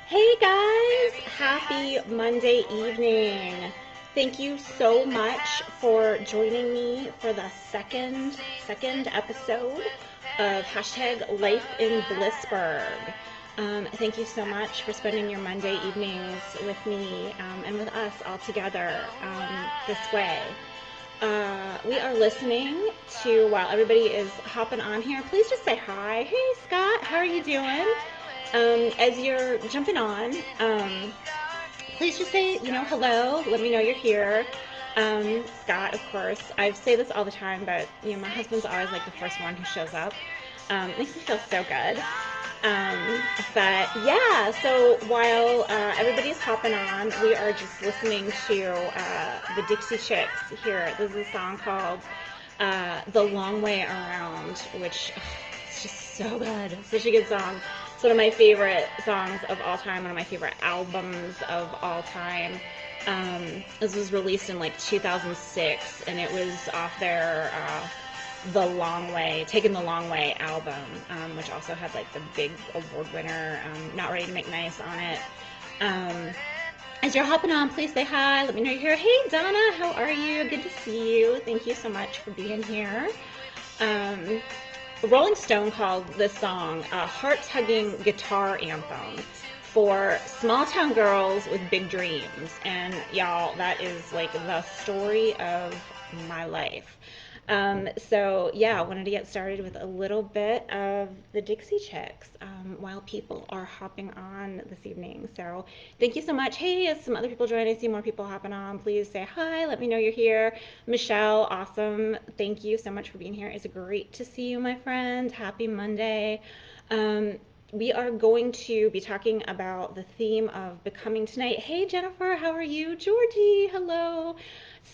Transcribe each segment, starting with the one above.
Hey guys, happy Monday evening. Thank you so much for joining me for the second episode of hashtag Life in Blissburg. Thank you so much for spending your Monday evenings with me and with us all together this way. We are listening to, while everybody is hopping on here, please just say hi. Hey Scott, how are you doing? As you're jumping on, please just say, hello. Let me know you're here. Scott, of course. I say this all the time, but my husband's always like the first one who shows up. Makes me feel so good. But yeah, so while everybody's hopping on, we are just listening to the Dixie Chicks here. This is a song called The Long Way Around, which it's just so good. Such a good song. It's one of my favorite songs of all time, one of my favorite albums of all time. This was released in like 2006, and it was off their The Long Way, Taking the Long Way album, which also had like the big award winner, Not Ready to Make Nice on it. As you're hopping on, please say hi. Let me know you're here. Hey, Donna, how are you? Good to see you. Thank you so much for being here. Rolling Stone called this song a heart-tugging guitar anthem for small town girls with big dreams. And y'all, that is like the story of my life. So yeah, I wanted to get started with a little bit of the Dixie Chicks while people are hopping on this evening. So thank you so much. Hey, as some other people join, I see more people hopping on. Please say hi. Let me know you're here. Michelle, awesome. Thank you so much for being here. It's great to see you, my friend. Happy Monday. We are going to be talking about the theme of becoming tonight. Hey, Jennifer, how are you? Georgie, hello.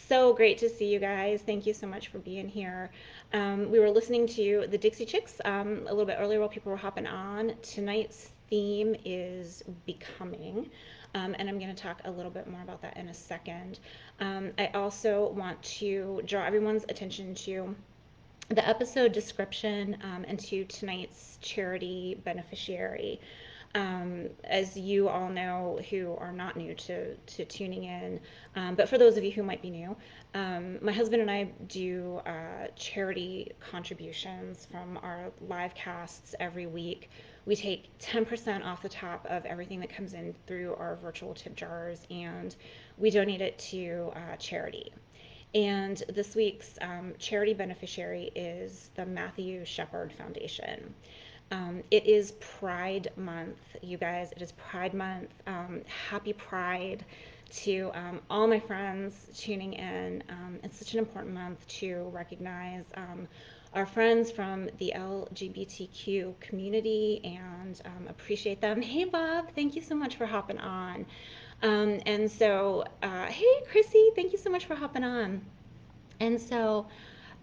So great to see you guys. Thank you so much for being here. We were listening to the Dixie Chicks a little bit earlier while people were hopping on. Tonight's theme is becoming, and I'm going to talk a little bit more about that in a second. I also want to draw everyone's attention to the episode description and to tonight's charity beneficiary. As you all know who are not new to tuning in, but for those of you who might be new, my husband and I do charity contributions from our live casts every week. We take 10% off the top of everything that comes in through our virtual tip jars, and we donate it to charity. And this week's charity beneficiary is the Matthew Shepard Foundation. It is Pride Month, you guys. It is Pride Month. Happy Pride to all my friends tuning in. It's such an important month to recognize our friends from the LGBTQ community and appreciate them. Hey, Bob, thank you so much for hopping on. Hey, Chrissy, thank you so much for hopping on. And so,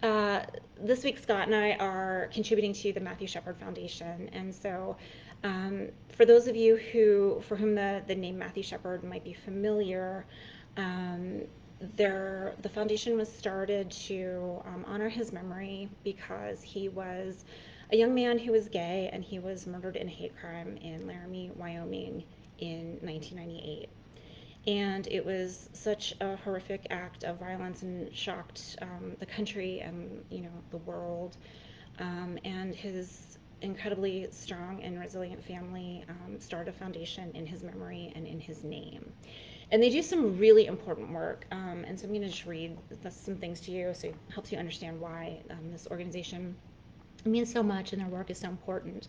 uh, this week, Scott and I are contributing to the Matthew Shepard Foundation. And so, for those of you for whom the name Matthew Shepard might be familiar, um, the foundation was started to honor his memory because he was a young man who was gay and he was murdered in a hate crime in Laramie, Wyoming in 1998. And it was such a horrific act of violence and shocked the country and the world. And his incredibly strong and resilient family started a foundation in his memory and in his name. And they do some really important work. And so I'm going to just read some things to you so it helps you understand why this organization means so much and their work is so important.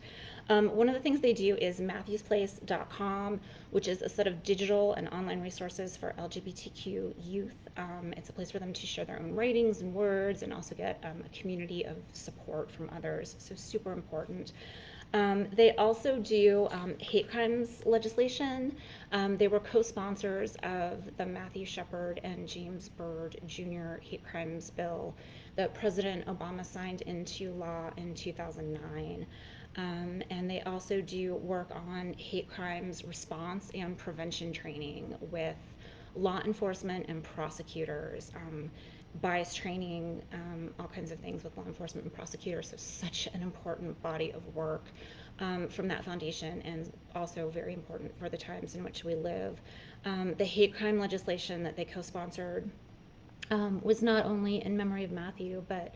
One of the things they do is matthewsplace.com, which is a set of digital and online resources for LGBTQ youth. It's a place for them to share their own writings and words and also get a community of support from others. So super important. They also do hate crimes legislation. They were co-sponsors of the Matthew Shepard and James Byrd Jr. hate crimes bill that President Obama signed into law in 2009. And they also do work on hate crimes response and prevention training with law enforcement and prosecutors, bias training, all kinds of things with law enforcement and prosecutors. So such an important body of work from that foundation, and also very important for the times in which we live. The hate crime legislation that they co-sponsored was not only in memory of Matthew, but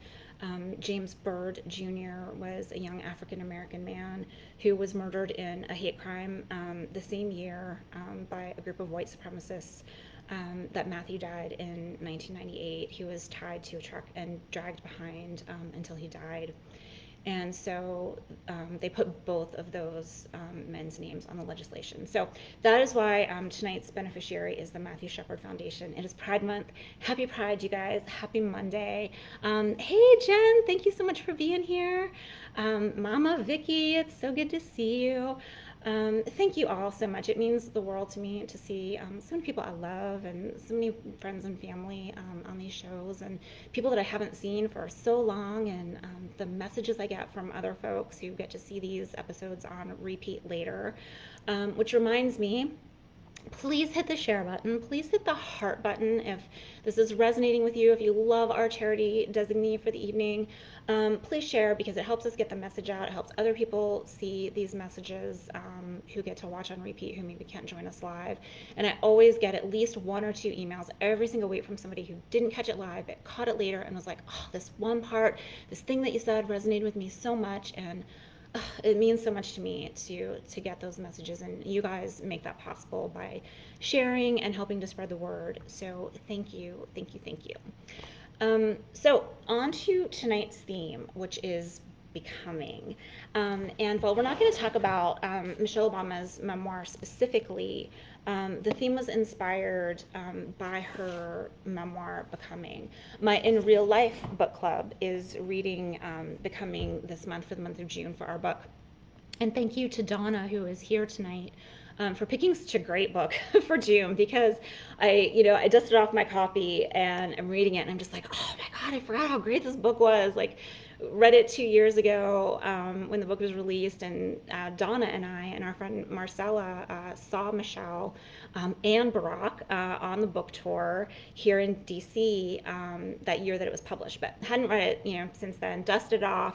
James Byrd Jr. was a young African American man who was murdered in a hate crime the same year by a group of white supremacists that Matthew died in 1998. He was tied to a truck and dragged behind until he died. And so they put both of those men's names on the legislation. So that is why tonight's beneficiary is the Matthew Shepard Foundation. It is Pride Month. Happy Pride, you guys. Happy Monday. Hey, Jen, thank you so much for being here. Mama Vicky, it's so good to see you. Thank you all so much. It means the world to me to see so many people I love and so many friends and family on these shows, and people that I haven't seen for so long, and the messages I get from other folks who get to see these episodes on repeat later, which reminds me, please hit the share button. Please hit the heart button if this is resonating with you. If you love our charity designee for the evening, please share, because it helps us get the message out. It helps other people see these messages who get to watch on repeat, who maybe can't join us live. And I always get at least 1 or 2 emails every single week from somebody who didn't catch it live but caught it later and was like, oh, this one part, this thing that you said resonated with me so much. And it means so much to me to get those messages, and you guys make that possible by sharing and helping to spread the word. So thank you, thank you, thank you. So on to tonight's theme, which is becoming. And while we're not going to talk about Michelle Obama's memoir specifically, the theme was inspired by her memoir, Becoming. My In Real Life book club is reading Becoming this month, for the month of June, for our book. And thank you to Donna, who is here tonight, for picking such a great book for June, because I dusted off my copy and I'm reading it and I'm just like, oh my God, I forgot how great this book was. Like, read it 2 years ago when the book was released, and Donna and I and our friend Marcella saw Michelle and Barack on the book tour here in DC that year that it was published, but hadn't read it since then. Dusted off,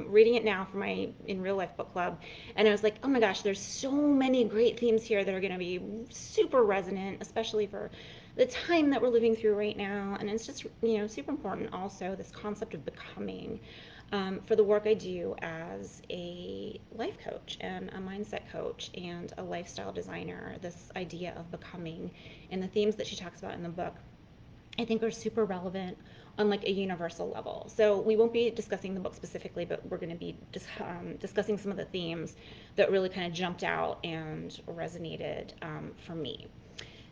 reading it now for my In Real Life book club, and I was like, oh my gosh, there's so many great themes here that are going to be super resonant, especially for the time that we're living through right now. And it's just super important also, this concept of becoming, for the work I do as a life coach and a mindset coach and a lifestyle designer. This idea of becoming and the themes that she talks about in the book, I think, are super relevant on like a universal level. So we won't be discussing the book specifically, but we're going to be discussing some of the themes that really kind of jumped out and resonated for me.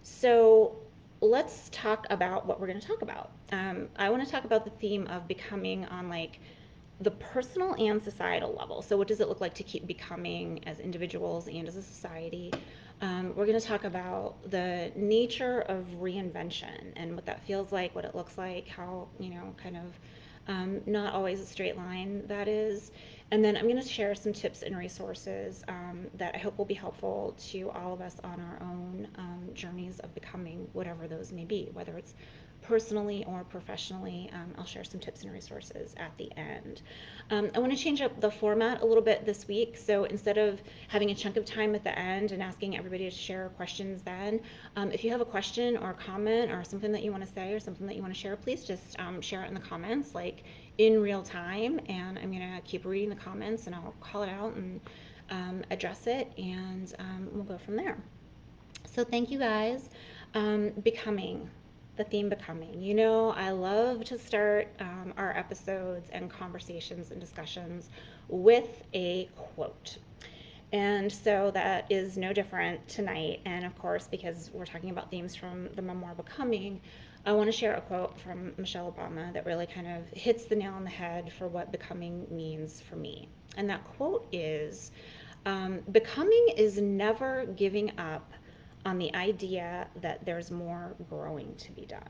So let's talk about what we're going to talk about. I want to talk about the theme of becoming on like the personal and societal level. So what does it look like to keep becoming as individuals and as a society? We're going to talk about the nature of reinvention and what that feels like, what it looks like, how, kind of not always a straight line that is. And then I'm going to share some tips and resources that I hope will be helpful to all of us on our own journeys of becoming, whatever those may be, whether it's personally or professionally. I'll share some tips and resources at the end. I want to change up the format a little bit this week. So instead of having a chunk of time at the end and asking everybody to share questions then, if you have a question or a comment or something that you want to say or something that you want to share, please just share it in the comments, like in real time. And I'm going to keep reading the comments and I'll call it out and address it, and we'll go from there. So thank you guys. Becoming. The theme becoming. I love to start our episodes and conversations and discussions with a quote. And so that is no different tonight. And of course, because we're talking about themes from the memoir Becoming, I want to share a quote from Michelle Obama that really kind of hits the nail on the head for what becoming means for me. And that quote is, becoming is never giving up on the idea that there's more growing to be done.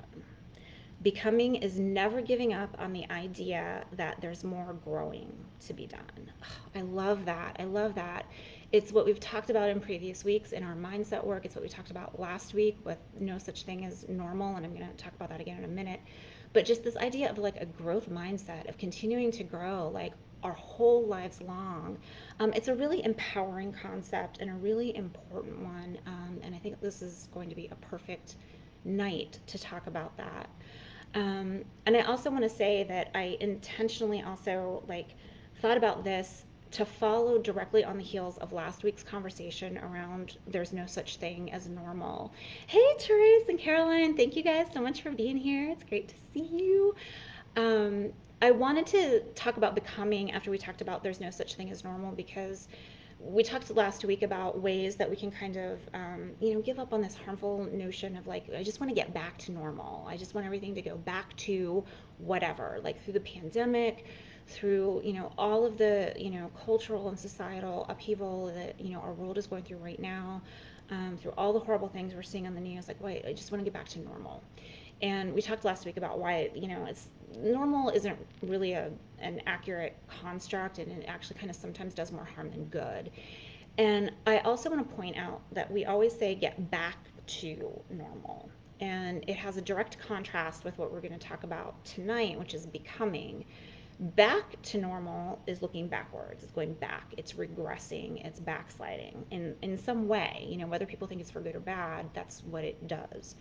Becoming is never giving up on the idea that there's more growing to be done. I love that. I love that. It's what we've talked about in previous weeks in our mindset work. It's what we talked about last week with no such thing as normal, and I'm going to talk about that again in a minute. But just this idea of like a growth mindset, of continuing to grow. Like, our whole lives long. It's a really empowering concept and a really important one. And I think this is going to be a perfect night to talk about that. And I also want to say that I intentionally also like thought about this to follow directly on the heels of last week's conversation around there's no such thing as normal. Hey, Therese and Caroline, thank you guys so much for being here. It's great to see you. Um, I wanted to talk about becoming after we talked about there's no such thing as normal because we talked last week about ways that we can kind of, give up on this harmful notion of like, I just want to get back to normal. I just want everything to go back to whatever, like through the pandemic, through, all of the, cultural and societal upheaval that, our world is going through right now, through all the horrible things we're seeing on the news. Like, wait, I just want to get back to normal. And we talked last week about why, it's normal isn't really an accurate construct, and it actually kind of sometimes does more harm than good. And I also want to point out that we always say get back to normal. And it has a direct contrast with what we're going to talk about tonight, which is becoming. Back to normal is looking backwards, it's going back, it's regressing, it's backsliding in some way, whether people think it's for good or bad, that's what it does.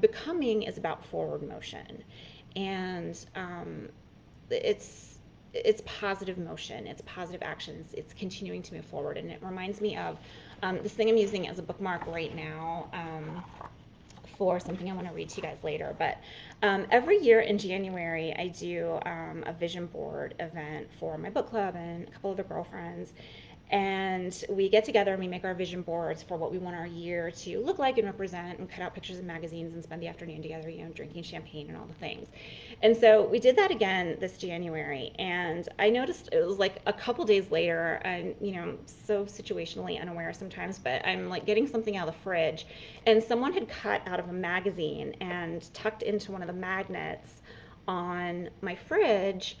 Becoming is about forward motion, and it's positive motion, it's positive actions, it's continuing to move forward. And it reminds me of this thing I'm using as a bookmark right now, for something I want to read to you guys later. But every year in January, I do a vision board event for my book club and a couple of the girlfriends. And we get together and we make our vision boards for what we want our year to look like and represent, and cut out pictures in magazines and spend the afternoon together, drinking champagne and all the things. And so we did that again this January. And I noticed it was like a couple days later, and so situationally unaware sometimes, but I'm like getting something out of the fridge, and someone had cut out of a magazine and tucked into one of the magnets on my fridge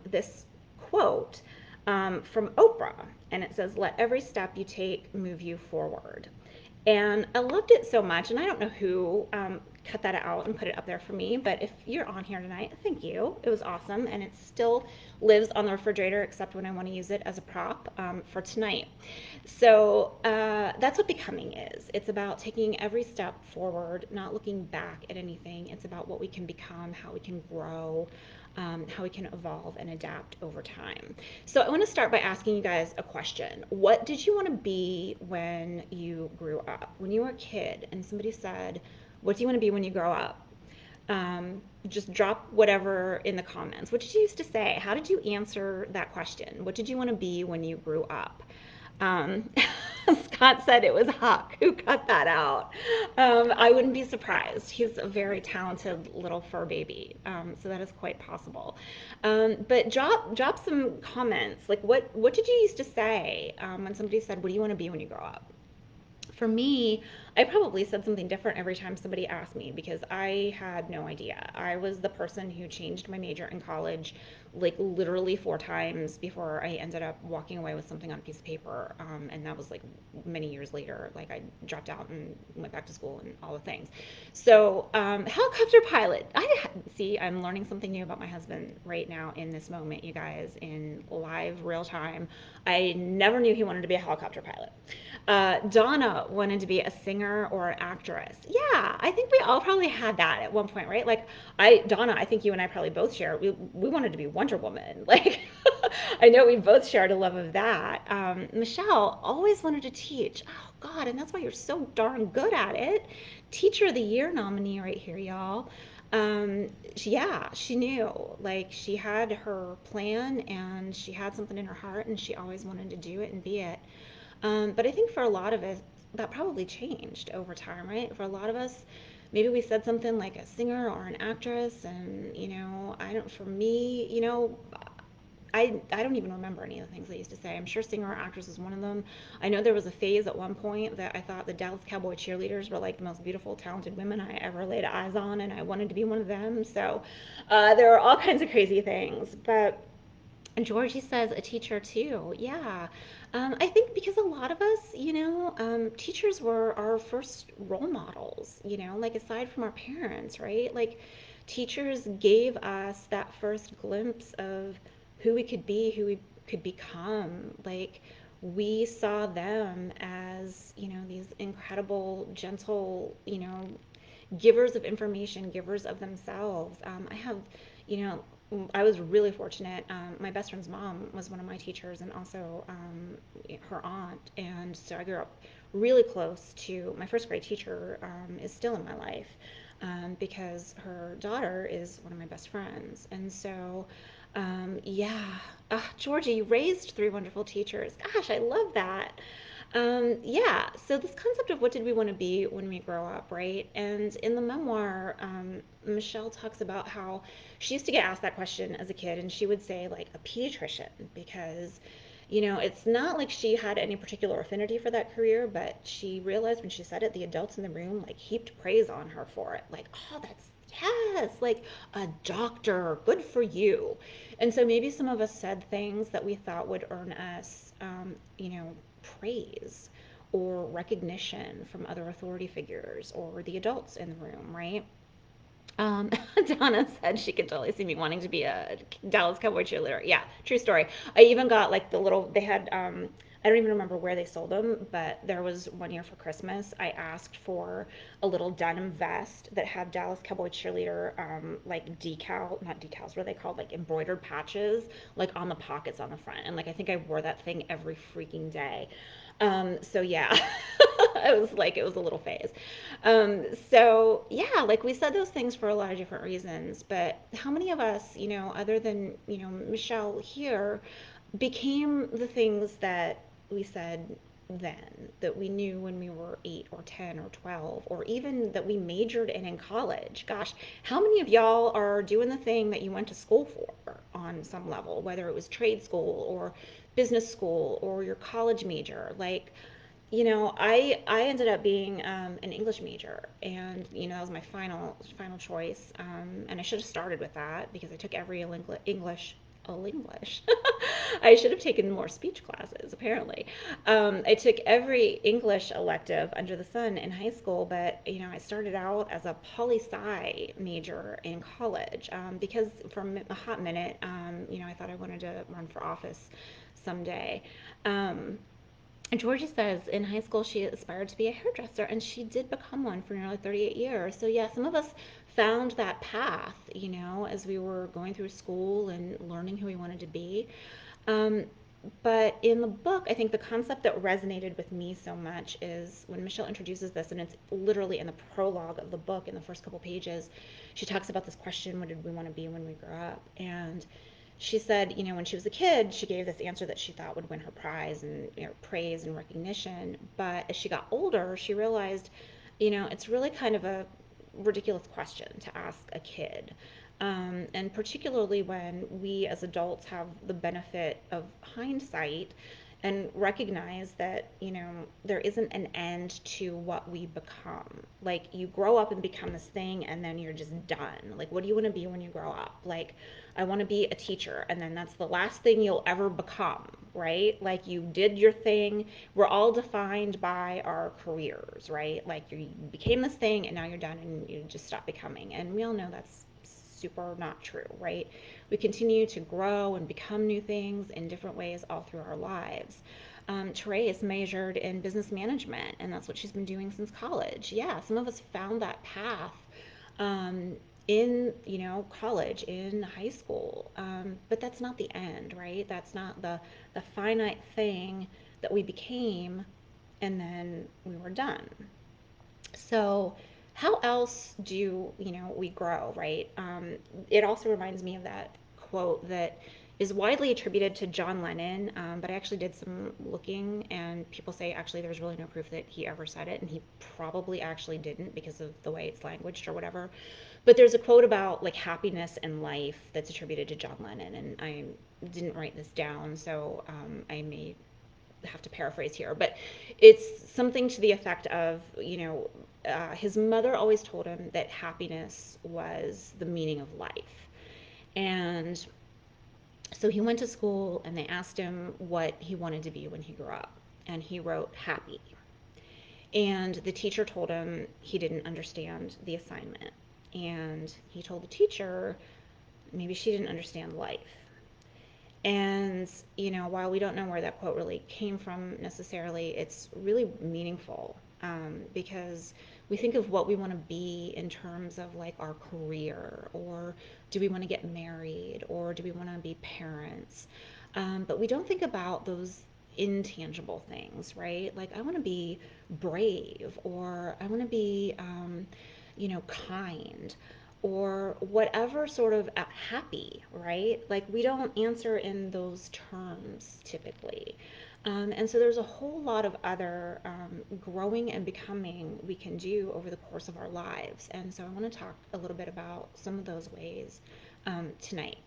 this quote from Oprah. And it says, "Let every step you take move you forward." And I loved it so much. And I don't know who cut that out and put it up there for me, but if you're on here tonight, thank you. It was awesome. And it still lives on the refrigerator, except when I want to use it as a prop for tonight. So that's what becoming is. It's about taking every step forward, not looking back at anything. It's about what we can become, how we can grow, how we can evolve and adapt over time. So I want to start by asking you guys a question. What did you want to be when you grew up? When you were a kid and somebody said, "What do you want to be when you grow up?" Just drop whatever in the comments. What did you used to say? How did you answer that question? What did you want to be when you grew up? Um, Scott said it was Huck who cut that out. I wouldn't be surprised. He's a very talented little fur baby, so that is quite possible. But drop some comments. Like, what did you used to say when somebody said, "What do you want to be when you grow up?" For me, I probably said something different every time somebody asked me because I had no idea. I was the person who changed my major in college like literally 4 times before I ended up walking away with something on a piece of paper. And that was like many years later. Like I dropped out and went back to school and all the things. So, helicopter pilot. See, I'm learning something new about my husband right now in this moment, you guys, in live real time. I never knew he wanted to be a helicopter pilot. Donna wanted to be a singer or an actress. Yeah, I think we all probably had that at one point, right? Like Donna, I think you and I probably both share. We wanted to be Wonder Woman. Like, I know we both shared a love of that. Michelle always wanted to teach. Oh God, and that's why you're so darn good at it. Teacher of the Year nominee right here, y'all. Yeah, she knew. Like, she had her plan and she had something in her heart, and she always wanted to do it and be it. But I think for a lot of us, that probably changed over time, right? For a lot of us, maybe we said something like a singer or an actress, and I don't. For me, I don't even remember any of the things I used to say. I'm sure singer or actress was one of them. I know there was a phase at one point that I thought the Dallas Cowboy cheerleaders were like the most beautiful, talented women I ever laid eyes on, and I wanted to be one of them. So there are all kinds of crazy things, but. And Georgie says a teacher too. Yeah. I think because a lot of us, teachers were our first role models, like aside from our parents, right? Like teachers gave us that first glimpse of who we could be, who we could become. Like, we saw them as, these incredible, gentle, givers of information, givers of themselves. You know, I was really fortunate. My best friend's mom was one of my teachers, and also her aunt. And so I grew up really close to my first grade teacher. Is still in my life because her daughter is one of my best friends. And so, yeah, Georgie, you raised three wonderful teachers. Gosh, I love that. Yeah, so this concept of what did we want to be when we grow up, right? And in the memoir, Michelle talks about how she used to get asked that question as a kid, and she would say, like, a pediatrician, because, it's not like she had any particular affinity for that career, but she realized when she said it, the adults in the room, like, heaped praise on her for it. Like, oh, yes, like a doctor, good for you. And so maybe some of us said things that we thought would earn us, praise or recognition from other authority figures or the adults in the room, right? Um, Donna said she could totally see me wanting to be a Dallas Cowboy cheerleader. Yeah, true story. I even got like they had, I don't even remember where they sold them, but there was one year for Christmas, I asked for a little denim vest that had Dallas Cowboy cheerleader, like not decals, what are they called? Like embroidered patches, like on the pockets on the front. And like, I think I wore that thing every freaking day. So yeah, it was a little phase. So yeah, like we said those things for a lot of different reasons, but how many of us, other than, Michelle here, became the things that we said then, that we knew when we were 8 or 10 or 12, or even that we majored in college? Gosh, how many of y'all are doing the thing that you went to school for on some level, whether it was trade school or business school or your college major? Like, I ended up being an English major, and that was my final choice. And I should have started with that because I took every English. Oh, English. I should have taken more speech classes, apparently. I took every English elective under the sun in high school, but I started out as a poli-sci major in college because for a hot minute, I thought I wanted to run for office someday. Um, Georgie says in high school she aspired to be a hairdresser, and she did become one for nearly 38 years. So, yeah, some of us found that path, as we were going through school and learning who we wanted to be. Um, but in the book, I think the concept that resonated with me so much is when Michelle introduces this, and it's literally in the prologue of the book, in the first couple pages, she talks about this question: what did we want to be when we grew up? And she said, when she was a kid, she gave this answer that she thought would win her prize and, praise and recognition. But as she got older, she realized, it's really kind of a ridiculous question to ask a kid. And particularly when we as adults have the benefit of hindsight and recognize that, there isn't an end to what we become. Like, you grow up and become this thing, and then you're just done. Like, what do you want to be when you grow up? Like, I want to be a teacher, and then that's the last thing you'll ever become, right? Like, you did your thing. We're all defined by our careers, right? Like, you became this thing, and now you're done, and you just stop becoming. And we all know that's super not true, right? We continue to grow and become new things in different ways all through our lives. Therese majored in business management, and that's what she's been doing since college. Yeah, some of us found that path um, in college, in high school, but that's not the end, right? That's not the finite thing that we became, and then we were done. So, how else do we grow, right? It also reminds me of that quote that is widely attributed to John Lennon, but I actually did some looking, and people say actually there's really no proof that he ever said it, and he probably actually didn't because of the way it's languaged or whatever. But there's a quote about like happiness and life that's attributed to John Lennon, and I didn't write this down, so I may have to paraphrase here, but it's something to the effect of, his mother always told him that happiness was the meaning of life. And so he went to school and they asked him what he wanted to be when he grew up. And he wrote happy. And the teacher told him he didn't understand the assignment. And he told the teacher maybe she didn't understand life. And, while we don't know where that quote really came from necessarily, it's really meaningful, because we think of what we want to be in terms of like our career, or do we want to get married, or do we want to be parents? But we don't think about those intangible things, right? Like, I want to be brave, or I want to be, kind, or whatever sort of happy, right? Like, we don't answer in those terms typically. And so there's a whole lot of other growing and becoming we can do over the course of our lives. And so I want to talk a little bit about some of those ways tonight.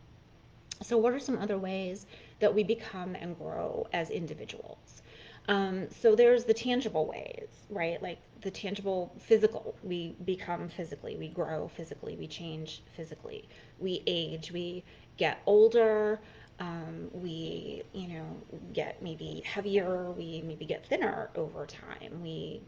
So, what are some other ways that we become and grow as individuals? So, there's the tangible ways, right? Like the tangible physical. We become physically, we grow physically, we change physically, we age, we get older, we get maybe heavier, we maybe get thinner over time, we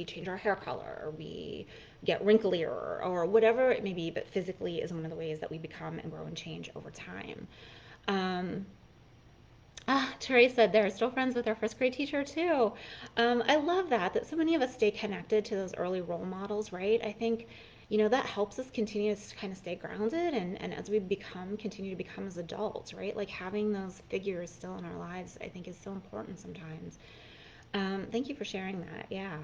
change our hair color, we get wrinklier, or whatever it may be, but physically is one of the ways that we become and grow and change over time. Um, Therese said they're still friends with their first grade teacher too. I love that so many of us stay connected to those early role models, right? I think, that helps us continue to kind of stay grounded, and as we continue to become as adults, right? Like, having those figures still in our lives, I think, is so important sometimes. Thank you for sharing that. Yeah.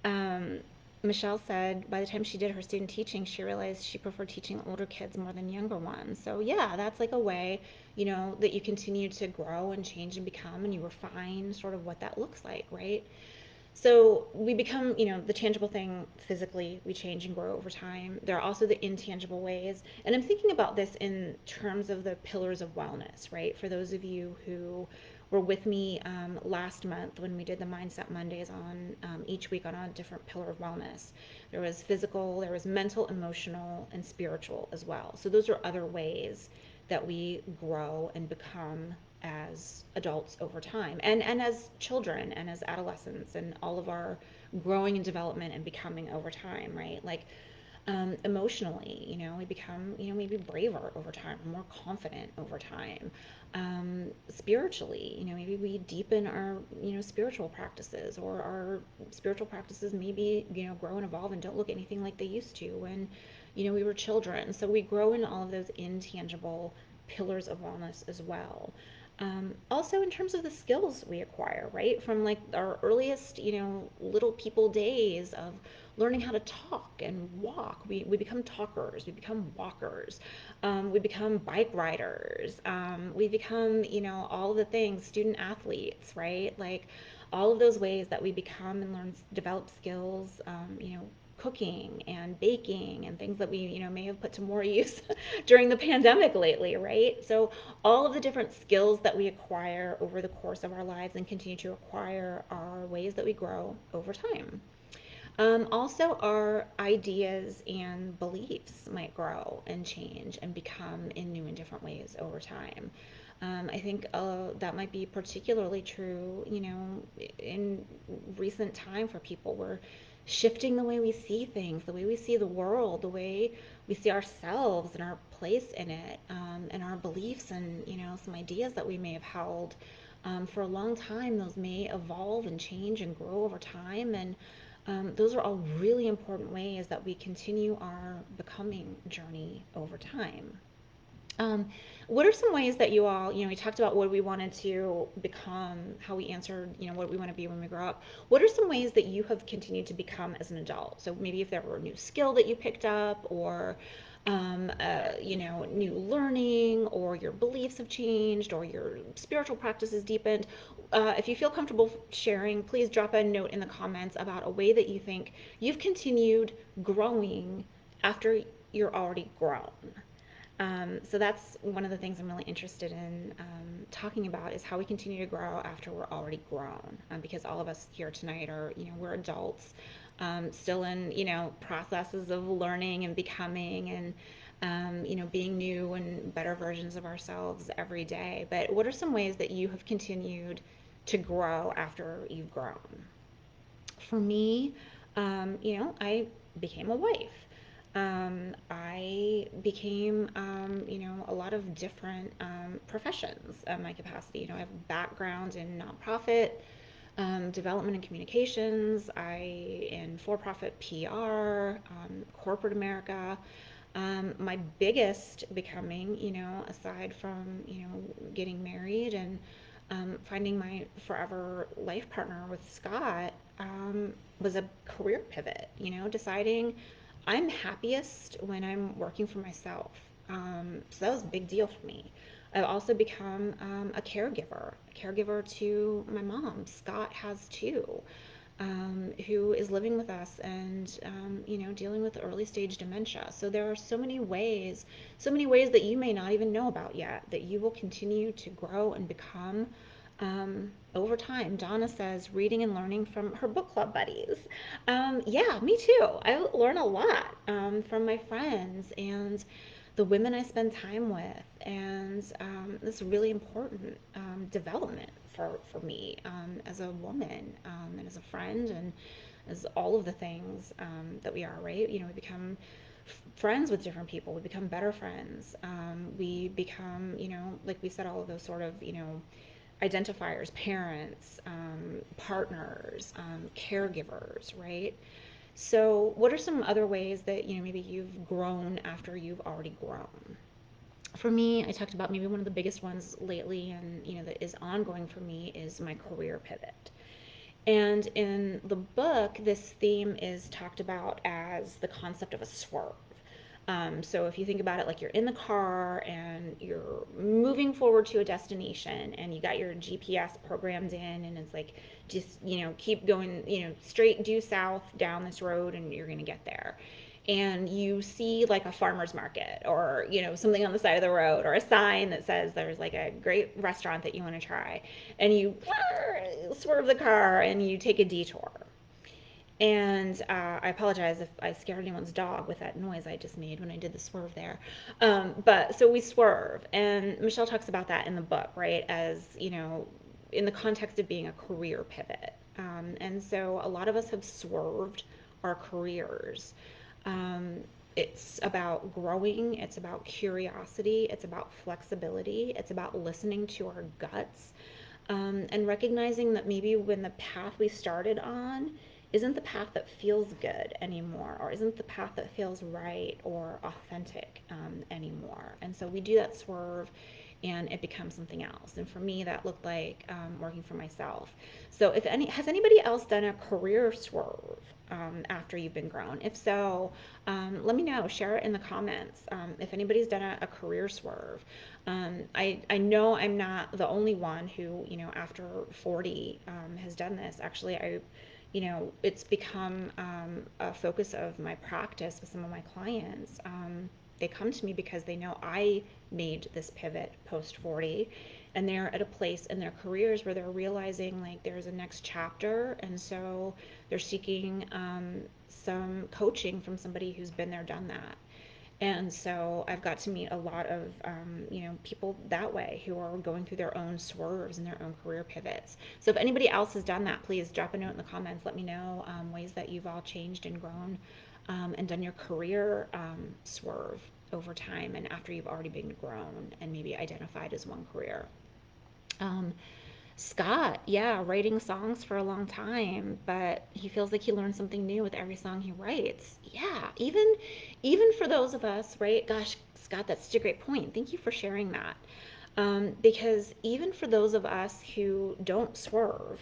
Um, Michelle said by the time she did her student teaching, she realized she preferred teaching older kids more than younger ones. So, yeah, that's like a way, that you continue to grow and change and become, and you refine sort of what that looks like, right? So we become, the tangible thing physically, we change and grow over time. There are also the intangible ways. And I'm thinking about this in terms of the pillars of wellness, right? For those of you who were with me last month when we did the Mindset Mondays on each week on a different pillar of wellness. There was physical, there was mental, emotional, and spiritual as well. So those are other ways that we grow and become as adults over time, and as children and as adolescents, and all of our growing and development and becoming over time, right? Like, emotionally, we become, maybe braver over time, more confident over time. Spiritually, maybe we deepen our, spiritual practices, or our spiritual practices maybe, grow and evolve and don't look anything like they used to when, we were children. So we grow in all of those intangible pillars of wellness as well. Also, in terms of the skills we acquire, right? From like our earliest, little people days of learning how to talk and walk, we become talkers, we become walkers, we become bike riders, we become, all of the things, student athletes, right? Like, all of those ways that we become and learn, develop skills, cooking and baking and things that we, may have put to more use during the pandemic lately, right? So all of the different skills that we acquire over the course of our lives and continue to acquire are ways that we grow over time. Also, our ideas and beliefs might grow and change and become in new and different ways over time. I think that might be particularly true, in recent time for people. We're shifting the way we see things, the way we see the world, the way we see ourselves and our place in it, and our beliefs and, some ideas that we may have held for a long time. Those may evolve and change and grow over time. And those are all really important ways that we continue our becoming journey over time. Um, what are some ways that you all, we talked about what we wanted to become, how we answered, what we want to be when we grow up. What are some ways that you have continued to become as an adult? So maybe if there were a new skill that you picked up, or, new learning, or your beliefs have changed, or your spiritual practices deepened. If you feel comfortable sharing, please drop a note in the comments about a way that you think you've continued growing after you're already grown. So that's one of the things I'm really interested in talking about, is how we continue to grow after we're already grown. Because all of us here tonight are, we're adults, still in, processes of learning and becoming, and, being new and better versions of ourselves every day. But what are some ways that you have continued to grow after you've grown? For me, I became a wife. I became, a lot of different professions of my capacity. I have a background in nonprofit development and communications. I in for-profit PR, corporate America. My biggest becoming, aside from, getting married and finding my forever life partner with Scott, was a career pivot, deciding I'm happiest when I'm working for myself. So that was a big deal for me. I've also become a caregiver to my mom. Scott has two, who is living with us and, dealing with early stage dementia. So there are so many ways that you may not even know about yet that you will continue to grow and become over time. Donna says reading and learning from her book club buddies. Yeah, me too. I learn a lot from my friends and the women I spend time with, and this really important development for me as a woman, and as a friend, and as all of the things that we are, right? We become friends with different people. We become better friends. We become, like we said, all of those sort of, identifiers, parents, partners, caregivers, right? So, what are some other ways that, maybe you've grown after you've already grown? For me, I talked about maybe one of the biggest ones lately and, that is ongoing for me is my career pivot. And in the book, this theme is talked about as the concept of a swerve. So if you think about it, like you're in the car and you're moving forward to a destination and you got your GPS programmed in and it's like, just, keep going, straight due south down this road and you're going to get there. And you see like a farmer's market or, something on the side of the road or a sign that says there's like a great restaurant that you want to try. And you swerve the car and you take a detour. And I apologize if I scared anyone's dog with that noise I just made when I did the swerve there. But so we swerve, and Michelle talks about that in the book, right? As, in the context of being a career pivot. And so a lot of us have swerved our careers. Um, it's about growing, it's about curiosity, it's about flexibility, it's about listening to our guts, and recognizing that maybe when the path we started on isn't the path that feels good anymore, or isn't the path that feels right or authentic anymore. And so we do that swerve and it becomes something else. And for me, that looked like working for myself. So if any, has anybody else done a career swerve after you've been grown? If so, let me know. Share it in the comments if anybody's done a career swerve. I know I'm not the only one who, after 40 has done this. Actually, it's become a focus of my practice with some of my clients. They come to me because they know I made this pivot post 40 and they're at a place in their careers where they're realizing like there's a next chapter, and so they're seeking some coaching from somebody who's been there, done that. And so I've got to meet a lot of, people that way who are going through their own swerves and their own career pivots. So if anybody else has done that, please drop a note in the comments. Let me know ways that you've all changed and grown, and done your career swerve over time and after you've already been grown and maybe identified as one career. Um, Scott, yeah, writing songs for a long time, but he feels like he learns something new with every song he writes. Yeah, even for those of us, right? Gosh, Scott, that's such a great point. Thank you for sharing that. Because even for those of us who don't swerve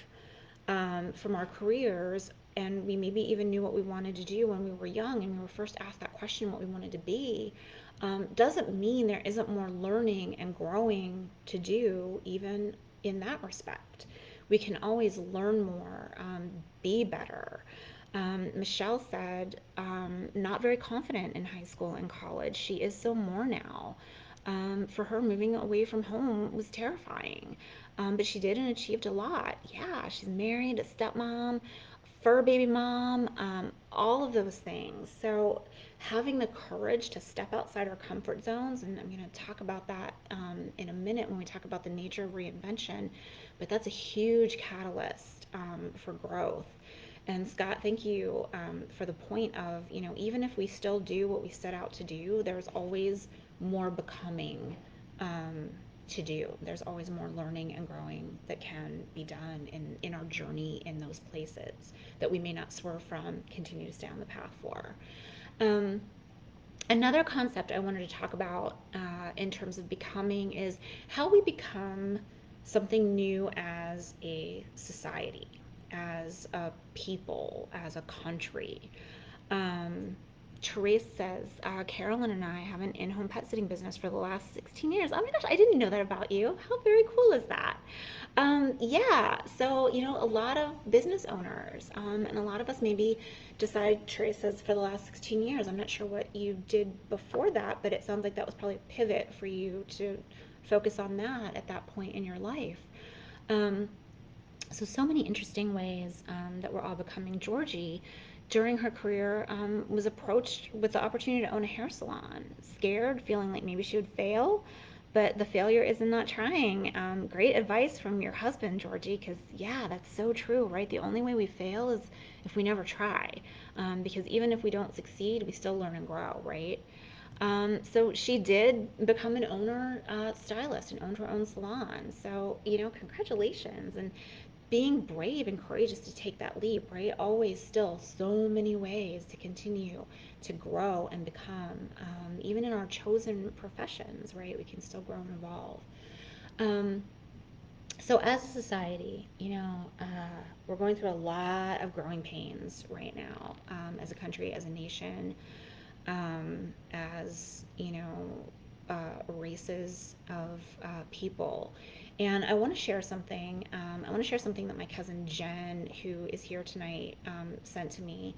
from our careers, and we maybe even knew what we wanted to do when we were young and we were first asked that question, what we wanted to be, doesn't mean there isn't more learning and growing to do, even in that respect. We can always learn more, be better. Michelle said, not very confident in high school and college. She is so more now. For her, moving away from home was terrifying. But she did and achieved a lot. Yeah, she's married, a stepmom, fur baby mom, all of those things. So having the courage to step outside our comfort zones, and I'm going to talk about that in a minute when we talk about the nature of reinvention, but that's a huge catalyst for growth. And Scott, thank you for the point of, even if we still do what we set out to do, there's always more becoming um, to do. There's always more learning and growing that can be done in our journey in those places that we may not swerve from, continue to stay on the path for. Um, Another concept I wanted to talk about in terms of becoming is how we become something new as a society, as a people, as a country. Um, Therese says, Carolyn and I have an in home pet sitting business for the last 16 years. Oh my gosh, I didn't know that about you. How very cool is that? Yeah, so, a lot of business owners, and a lot of us maybe decide, Therese says, for the last 16 years. I'm not sure what you did before that, but it sounds like that was probably a pivot for you to focus on that at that point in your life. Um, so many interesting ways that we're all becoming. Georgie, during her career, was approached with the opportunity to own a hair salon, scared, feeling like maybe she would fail, but the failure is in not trying. Great advice from your husband, Georgie, because yeah, that's so true, right? The only way we fail is if we never try, because even if we don't succeed, we still learn and grow, right? So she did become an owner stylist and owned her own salon. So, congratulations. And being brave and courageous to take that leap, right? Always still so many ways to continue to grow and become. Even in our chosen professions, right? We can still grow and evolve. Um, so as a society, we're going through a lot of growing pains right now, as a country, as a nation, as races of people. And I want to share something. I want to share something that my cousin Jen, who is here tonight, sent to me.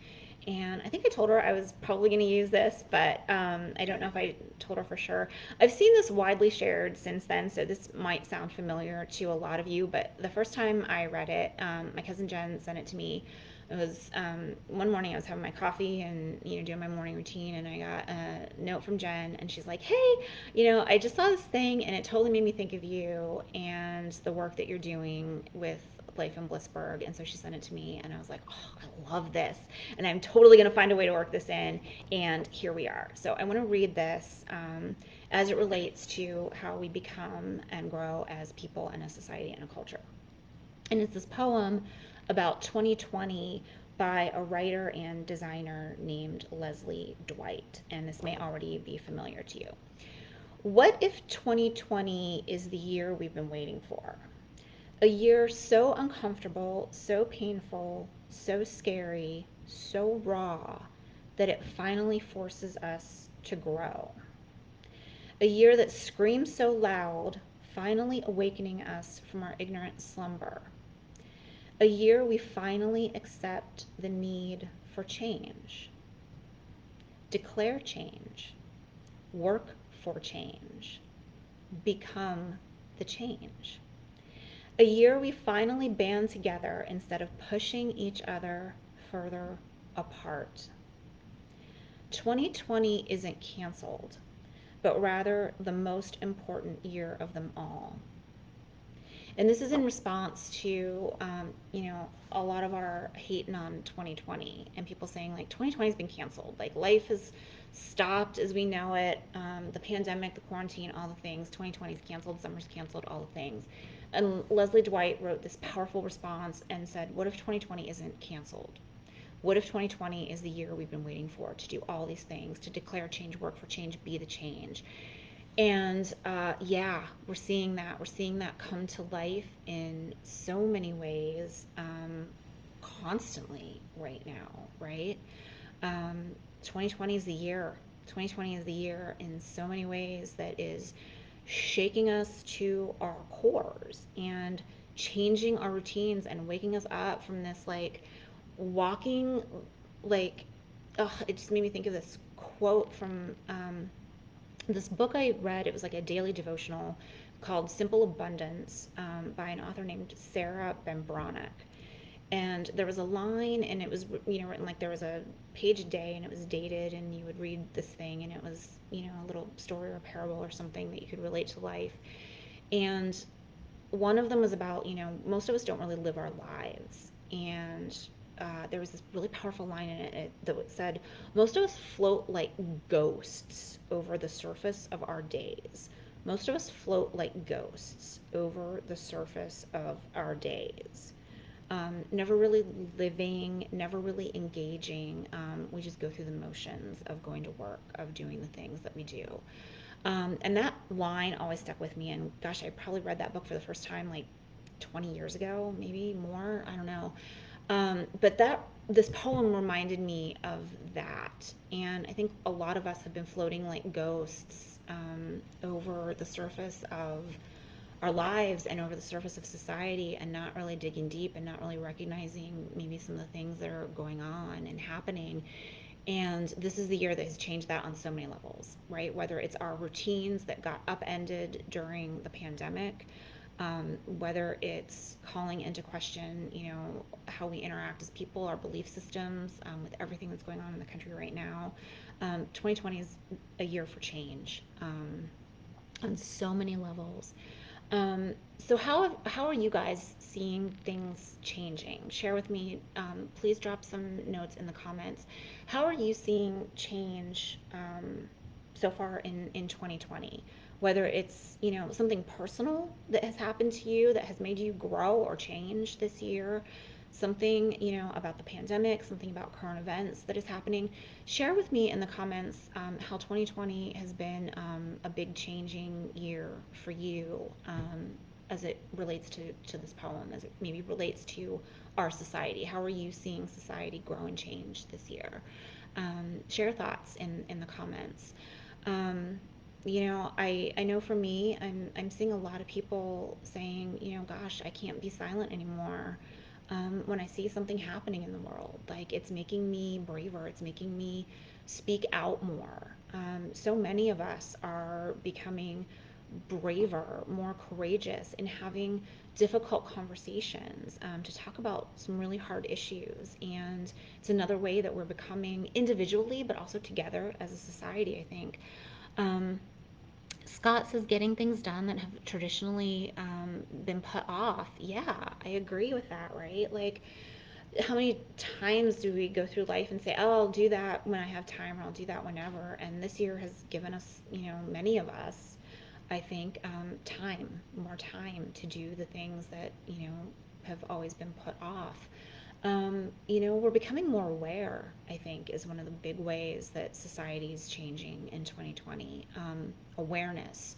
And I think I told her I was probably going to use this, but I don't know if I told her for sure. I've seen this widely shared since then, so this might sound familiar to a lot of you. But the first time I read it, my cousin Jen sent it to me. It was one morning I was having my coffee and doing my morning routine, and I got a note from Jen, and she's like, "Hey, I just saw this thing, and it totally made me think of you and the work that you're doing with Life in Blissburg." And so she sent it to me, and I was like, "Oh, I love this, and I'm totally gonna find a way to work this in." And here we are. So I want to read this as it relates to how we become and grow as people and a society and a culture. And it's this poem about 2020 by a writer and designer named Leslie Dwight. And this may already be familiar to you. What if 2020 is the year we've been waiting for? A year so uncomfortable, so painful, so scary, so raw that it finally forces us to grow. A year that screams so loud, finally awakening us from our ignorant slumber. A year we finally accept the need for change, declare change, work for change, become the change. A year we finally band together instead of pushing each other further apart. 2020 isn't canceled, but rather the most important year of them all. And this is in response to, a lot of our hating on 2020 and people saying like 2020 has been canceled. Like life has stopped as we know it. The pandemic, the quarantine, all the things. 2020 is canceled. Summer's canceled. All the things. And Leslie Dwight wrote this powerful response and said, "What if 2020 isn't canceled? What if 2020 is the year we've been waiting for to do all these things, to declare change, work for change, be the change?" And yeah, we're seeing that. We're seeing that come to life in so many ways, constantly right now, right? Um, 2020 is the year. 2020 is the year in so many ways that is shaking us to our cores and changing our routines and waking us up from this like walking, like, it just made me think of this quote from this book I read. It was like a daily devotional called Simple Abundance, by an author named Sarah Bembronic. And there was a line, and it was written like there was a page a day, and it was dated, and you would read this thing, and it was a little story or parable or something that you could relate to life. And one of them was about most of us don't really live our lives, and there was this really powerful line in it that said, most of us float like ghosts over the surface of our days. Most of us float like ghosts over the surface of our days. Never really living, never really engaging. We just go through the motions of going to work, of doing the things that we do. And that line always stuck with me. And gosh, I probably read that book for the first time like 20 years ago, maybe more. I don't know. But this poem reminded me of that. And I think a lot of us have been floating like ghosts over the surface of our lives and over the surface of society, and not really digging deep and not really recognizing maybe some of the things that are going on and happening. And this is the year that has changed that on so many levels, right? Whether it's our routines that got upended during the pandemic, whether it's calling into question, how we interact as people, our belief systems, with everything that's going on in the country right now. 2020 is a year for change, on so many levels. So how are you guys seeing things changing? Share with me. Please drop some notes in the comments. How are you seeing change so far in 2020? Whether it's something personal that has happened to you that has made you grow or change this year, something about the pandemic, something about current events that is happening. Share with me in the comments how 2020 has been a big changing year for you, as it relates to this poem, as it maybe relates to our society. How are you seeing society grow and change this year? Share thoughts in the comments. I know for me, I'm seeing a lot of people saying, gosh, I can't be silent anymore. When I see something happening in the world, like, it's making me braver, it's making me speak out more. So many of us are becoming braver, more courageous in having difficult conversations, to talk about some really hard issues. And it's another way that we're becoming individually, but also together as a society, I think. Um, Scott says getting things done that have traditionally been put off. Yeah, I agree with that, right? Like, how many times do we go through life and say, oh, I'll do that when I have time, or I'll do that whenever? And this year has given us, many of us, I think, more time to do the things that, have always been put off. We're becoming more aware, I think, is one of the big ways that society is changing in 2020. Awareness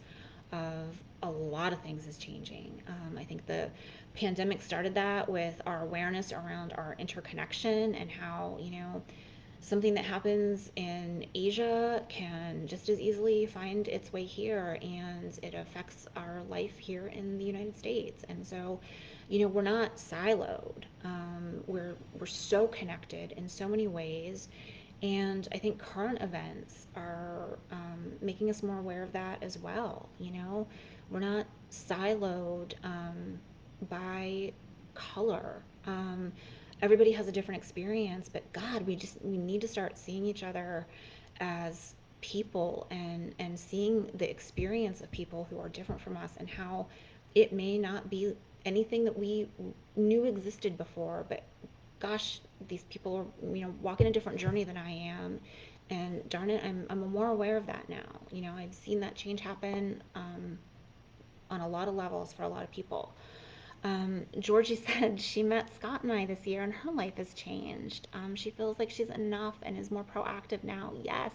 of a lot of things is changing. I think the pandemic started that with our awareness around our interconnection, and how, something that happens in Asia can just as easily find its way here, and it affects our life here in the United States. And so, we're not siloed. We're so connected in so many ways, and I think current events are making us more aware of that as well. We're not siloed by color. Everybody has a different experience, but God, we need to start seeing each other as people, and seeing the experience of people who are different from us, and how it may not be anything that we knew existed before, but gosh, these people are, walking a different journey than I am. And darn it, I'm more aware of that now. I've seen that change happen on a lot of levels for a lot of people. Georgie said she met Scott and I this year, and her life has changed. She feels like she's enough and is more proactive now. Yes,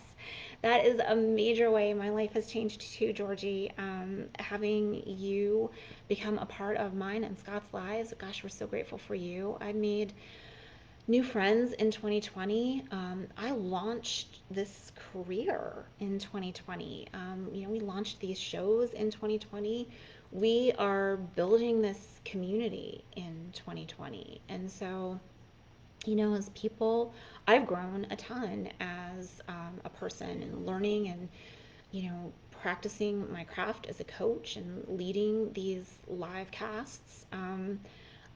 that is a major way my life has changed too, Georgie. Having you become a part of mine and Scott's lives, gosh, we're so grateful for you. I made new friends in 2020. I launched this career in 2020. We launched these shows in 2020. We are building this community in 2020. And so, as people, I've grown a ton as a person, and learning, and, practicing my craft as a coach and leading these live casts.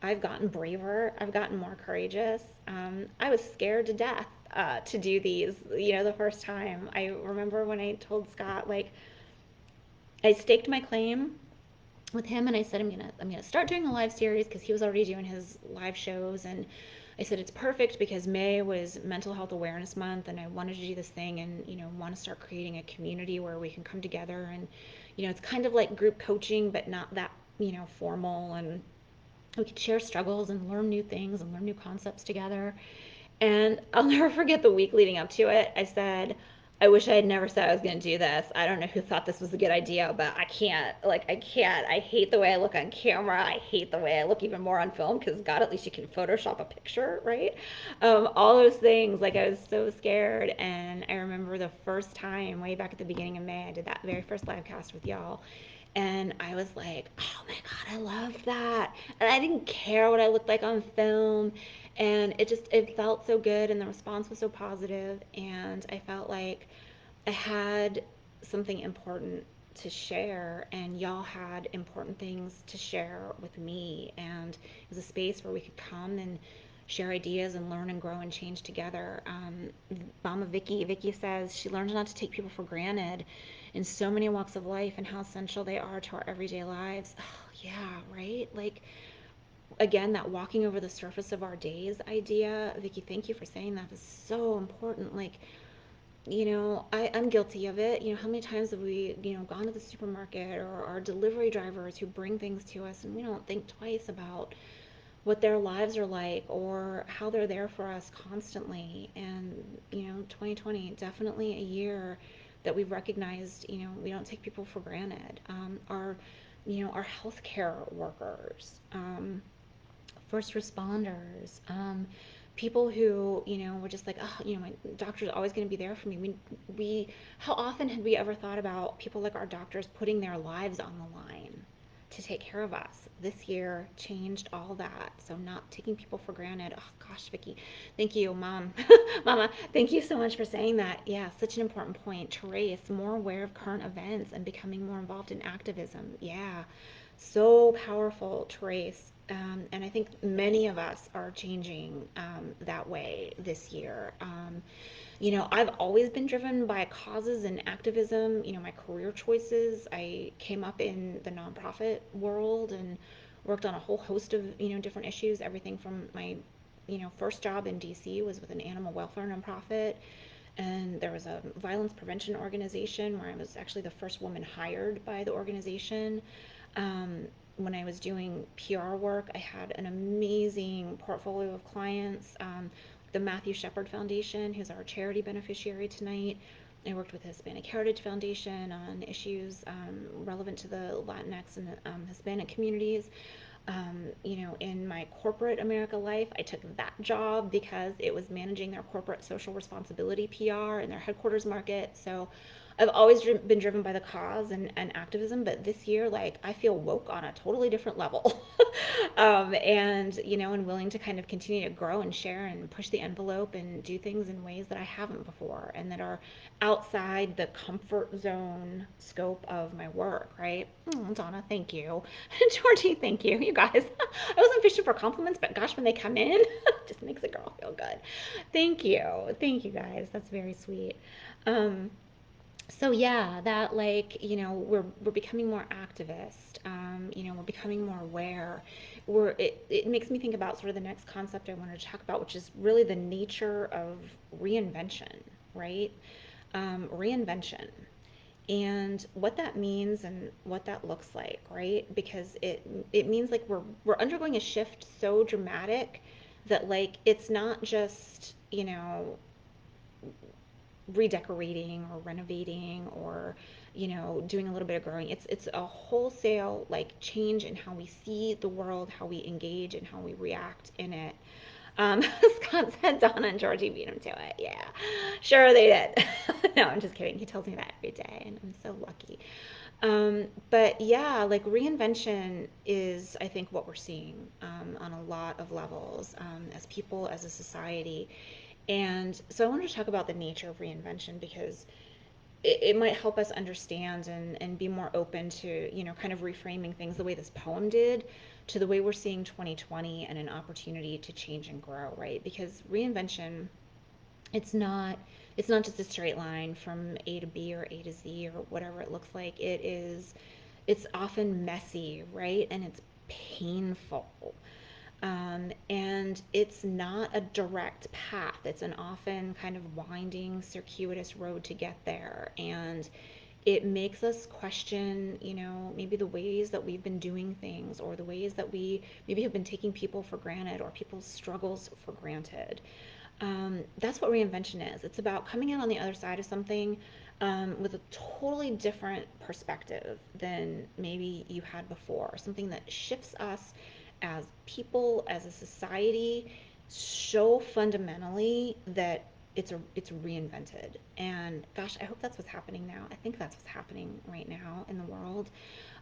I've gotten braver. I've gotten more courageous. I was scared to death to do these, the first time. I remember when I told Scott, like, I staked my claim with him, and I said I'm gonna start doing a live series because he was already doing his live shows. And I said it's perfect because May was Mental Health Awareness Month, and I wanted to do this thing, and want to start creating a community where we can come together. And it's kind of like group coaching, but not that formal, and we could share struggles and learn new things and learn new concepts together. And I'll never forget the week leading up to it. I said, I wish I had never said I was going to do this. I don't know who thought this was a good idea, but I can't. Like, I can't. I hate the way I look on camera. I hate the way I look even more on film because, God, at least you can Photoshop a picture, right? All those things. Like, I was so scared. And I remember the first time, way back at the beginning of May, I did that very first live cast with y'all. And I was like, oh my God, I loved that. And I didn't care what I looked like on film. And it felt so good. And the response was so positive. And I felt like I had something important to share. And y'all had important things to share with me. And it was a space where we could come and share ideas and learn and grow and change together. Mama Vicky says she learned not to take people for granted in so many walks of life and how essential they are to our everyday lives. Oh, yeah, right? Like, again, that walking over the surface of our days idea. Vicky, thank you for saying that. Is so important. Like, I'm guilty of it. How many times have we, gone to the supermarket, or our delivery drivers who bring things to us, and we don't think twice about what their lives are like or how they're there for us constantly. And 2020 definitely a year that we've recognized, we don't take people for granted. Our healthcare workers, first responders, people who were just like, oh, my doctor's always going to be there for me. We How often had we ever thought about people like our doctors putting their lives on the line to take care of us? This year changed all that. So not taking people for granted. Oh gosh, Vicky, thank you, Mom. Mama, thank you so much for saying that. Yeah, such an important point. Therese, more aware of current events and becoming more involved in activism. Yeah, so powerful, Therese. And I think many of us are changing that way this year. I've always been driven by causes and activism. My career choices. I came up in the nonprofit world and worked on a whole host of, different issues. Everything from my, first job in DC was with an animal welfare nonprofit. And there was a violence prevention organization where I was actually the first woman hired by the organization. When I was doing PR work, I had an amazing portfolio of clients. The Matthew Shepard Foundation, who's our charity beneficiary tonight. I worked with the Hispanic Heritage Foundation on issues relevant to the Latinx and Hispanic communities. In my corporate America life, I took that job because it was managing their corporate social responsibility PR in their headquarters market. So I've always been driven by the cause and activism, but this year, like, I feel woke on a totally different level. And willing to kind of continue to grow and share and push the envelope and do things in ways that I haven't before and that are outside the comfort zone scope of my work, right? Oh, Donna, thank you. Georgie, thank you. You guys, I wasn't fishing for compliments, but gosh, when they come in, it just makes a girl feel good. Thank you. Thank you, guys. That's very sweet. Um, so yeah, that, like, we're becoming more activist. We're becoming more aware. It makes me think about sort of the next concept I wanted to talk about, which is really the nature of reinvention, right? Reinvention and what that means and what that looks like, right? Because it means like we're undergoing a shift so dramatic that, like, it's not just redecorating or renovating or doing a little bit of growing. It's a wholesale, like, change in how we see the world, how we engage, and how we react in it. Scott said Donna and Georgie beat him to it. Yeah, sure they did. No, I'm just kidding. He tells me that every day, and I'm so lucky. But yeah, like, reinvention is, I think, what we're seeing on a lot of levels as people, as a society. And so I wanted to talk about the nature of reinvention because it might help us understand and be more open to, kind of reframing things the way this poem did to the way we're seeing 2020 and an opportunity to change and grow, right? Because reinvention, it's not it's not just a straight line from A to B or A to Z or whatever it looks like. it's often messy, right? And it's painful. And it's not a direct path. It's an often kind of winding, circuitous road to get there. And it makes us question, maybe the ways that we've been doing things, or the ways that we maybe have been taking people for granted, or people's struggles for granted. That's what reinvention is. It's about coming in on the other side of something with a totally different perspective than maybe you had before. Something that shifts us as people, as a society, so fundamentally that it's reinvented. And gosh, I hope that's what's happening now. I think that's what's happening right now in the world.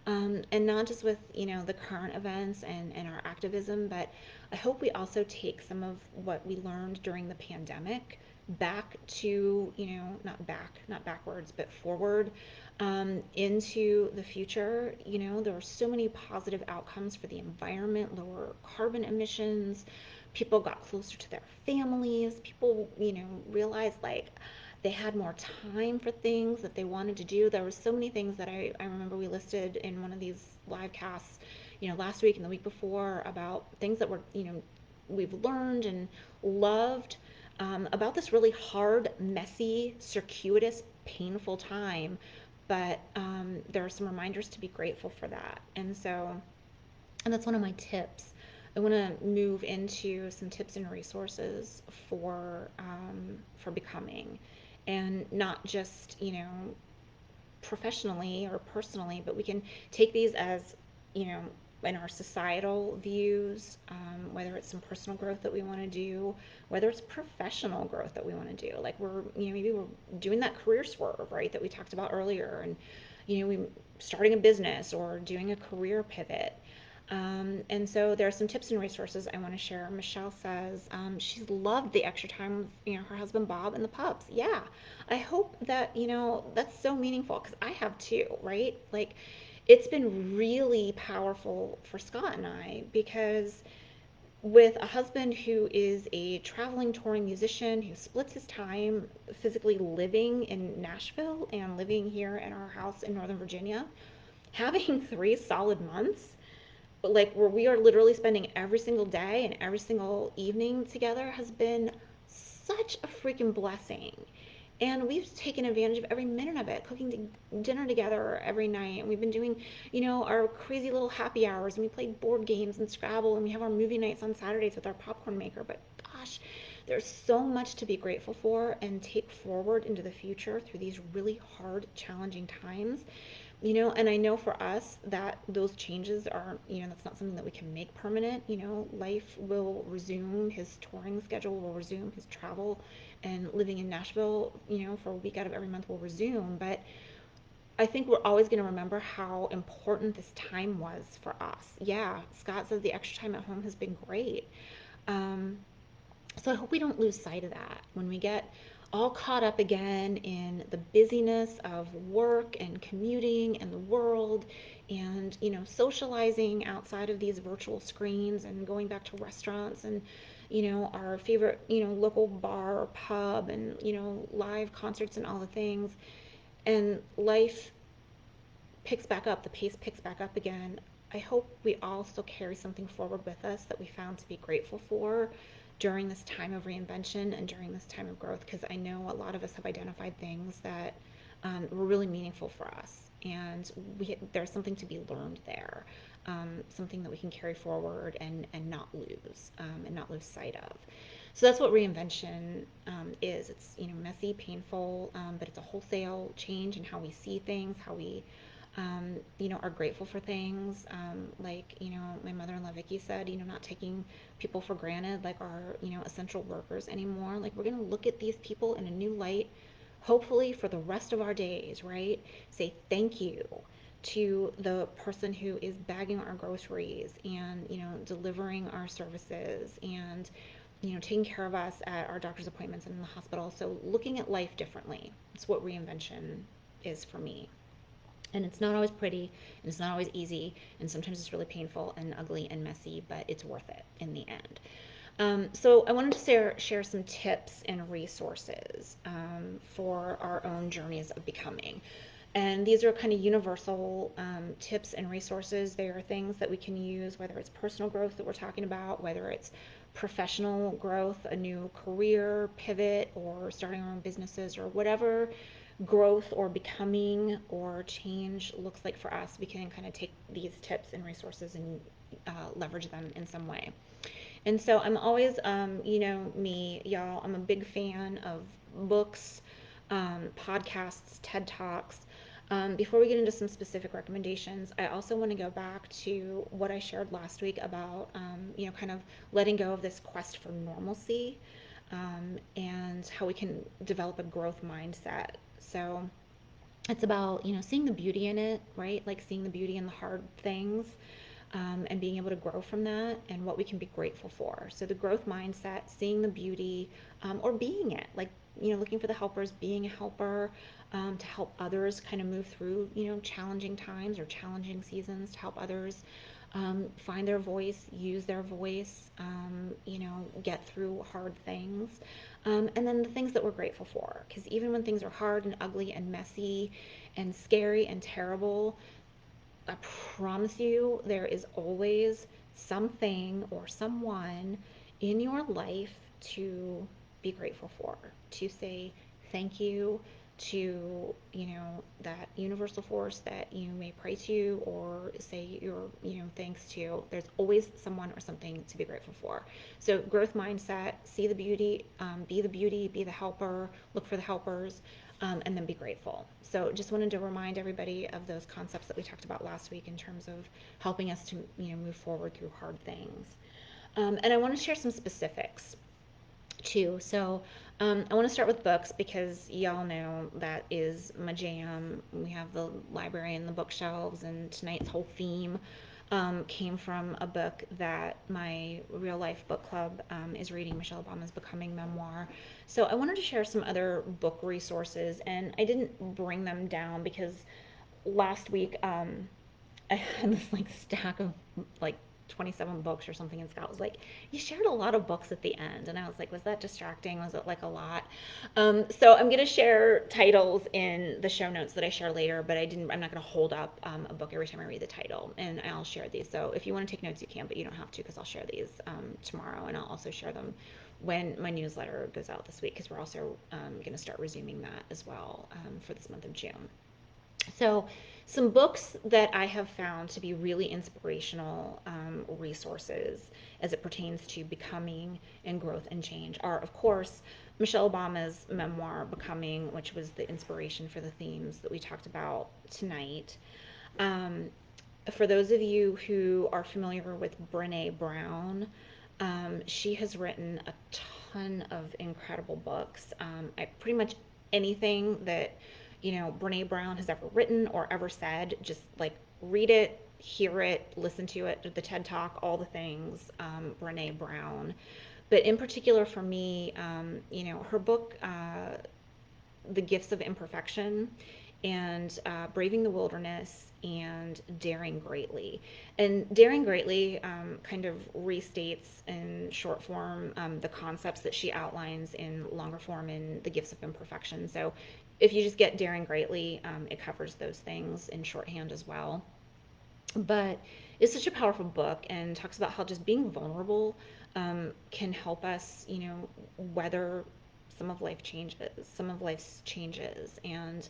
And not just with the current events and our activism, but I hope we also take some of what we learned during the pandemic back to not backwards but forward, into the future. There were so many positive outcomes for the environment: lower carbon emissions, people got closer to their families, people realized like they had more time for things that they wanted to do. There were so many things that I remember we listed in one of these live casts, last week and the week before, about things that we've learned and loved, about this really hard, messy, circuitous, painful time. But there are some reminders to be grateful for that. And that's one of my tips. I want to move into some tips and resources for becoming, and not just professionally or personally, but we can take these as you know in our societal views, whether it's some personal growth that we want to do, whether it's professional growth that we want to do. Like maybe we're doing that career swerve, right, that we talked about earlier, and we starting a business or doing a career pivot. And so there are some tips and resources I want to share. Michelle says she's loved the extra time with her husband Bob and the pups. Yeah, I hope that that's so meaningful, because I have too, right? Like, it's been really powerful for Scott and I, because with a husband who is a traveling touring musician who splits his time physically living in Nashville and living here in our house in Northern Virginia, having 3 solid months, like where we are literally spending every single day and every single evening together, has been such a freaking blessing. And we've taken advantage of every minute of it, cooking dinner together every night. And we've been doing, our crazy little happy hours. And we play board games and Scrabble. And we have our movie nights on Saturdays with our popcorn maker. But gosh, there's so much to be grateful for and take forward into the future through these really hard, challenging times. And I know for us that those changes are, that's not something that we can make permanent. Life will resume, his touring schedule will resume, his travel and living in Nashville, for a week out of every month will resume. But I think we're always going to remember how important this time was for us. Yeah, Scott says the extra time at home has been great. Um, so I hope we don't lose sight of that when we get all caught up again in the busyness of work and commuting and the world, and socializing outside of these virtual screens, and going back to restaurants and our favorite local bar or pub, and live concerts and all the things. And life picks back up, the pace picks back up again. I hope we all still carry something forward with us that we found to be grateful for during this time of reinvention and during this time of growth, because I know a lot of us have identified things that were really meaningful for us, and there's something to be learned there, something that we can carry forward and not lose, and not lose sight of. So that's what reinvention is. It's messy, painful, but it's a wholesale change in how we see things, how we are grateful for things. Like, my mother-in-law Vicky said, not taking people for granted, like our, essential workers anymore. Like, we're going to look at these people in a new light, hopefully for the rest of our days, right? Say thank you to the person who is bagging our groceries and, delivering our services, and, taking care of us at our doctor's appointments and in the hospital. So looking at life differently. It's what reinvention is for me. And it's not always pretty, and it's not always easy, and sometimes it's really painful and ugly and messy, but it's worth it in the end. So I wanted to share some tips and resources for our own journeys of becoming. And these are kind of universal tips and resources. They are things that we can use, whether it's personal growth that we're talking about, whether it's professional growth, a new career pivot, or starting our own businesses, or whatever growth or becoming or change looks like for us. We can kind of take these tips and resources and leverage them in some way. And so I'm always, me, y'all, I'm a big fan of books, podcasts, TED Talks. Before we get into some specific recommendations, I also want to go back to what I shared last week about, kind of letting go of this quest for normalcy, and how we can develop a growth mindset. So it's about, seeing the beauty in it, right? Like seeing the beauty in the hard things, and being able to grow from that and what we can be grateful for. So the growth mindset, seeing the beauty, or being it, like, looking for the helpers, being a helper, to help others kind of move through, challenging times or challenging seasons, to help others find their voice, use their voice, get through hard things. And then the things that we're grateful for. Because even when things are hard and ugly and messy and scary and terrible, I promise you, there is always something or someone in your life to be grateful for, to say thank you to, that universal force that you may pray to or say your, thanks to. There's always someone or something to be grateful for. So growth mindset, see the beauty, be the helper, look for the helpers, and then be grateful. So just wanted to remind everybody of those concepts that we talked about last week in terms of helping us to, move forward through hard things. And I want to share some specifics too. So I want to start with books because y'all know that is my jam. We have the library and the bookshelves, and tonight's whole theme came from a book that my real life book club is reading, Michelle Obama's Becoming memoir. So I wanted to share some other book resources, and I didn't bring them down because last week I had this like stack of like 27 books or something, and Scott was like, "You shared a lot of books at the end," and I was like, "Was that distracting? Was it like a lot?" So I'm gonna share titles in the show notes that I share later, but I'm not gonna hold up a book every time I read the title, and I'll share these. So if you want to take notes, you can, but you don't have to because I'll share these tomorrow, and I'll also share them when my newsletter goes out this week because we're also going to start resuming that as well for this month of June. So, some books that I have found to be really inspirational resources as it pertains to becoming and growth and change are, of course, Michelle Obama's memoir, Becoming, which was the inspiration for the themes that we talked about tonight. Um, for those of you who are familiar with Brene Brown, she has written a ton of incredible books. I pretty much anything that Brene Brown has ever written or ever said, just like read it, hear it, listen to it, the TED Talk, all the things. Brene Brown, but in particular for me, her book, The Gifts of Imperfection, and Braving the Wilderness, and Daring Greatly. And Daring Greatly kind of restates in short form the concepts that she outlines in longer form in The Gifts of Imperfection. So if you just get Daring Greatly, it covers those things in shorthand as well. But it's such a powerful book and talks about how just being vulnerable can help us, weather some of life's changes, and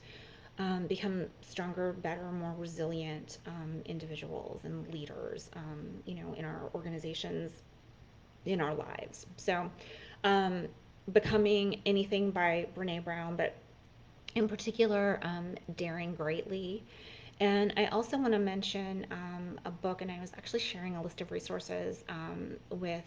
become stronger, better, more resilient individuals and leaders, in our organizations, in our lives. So, um, Becoming Anything by Brene Brown, but in particular, Daring Greatly. And I also want to mention a book, and I was actually sharing a list of resources with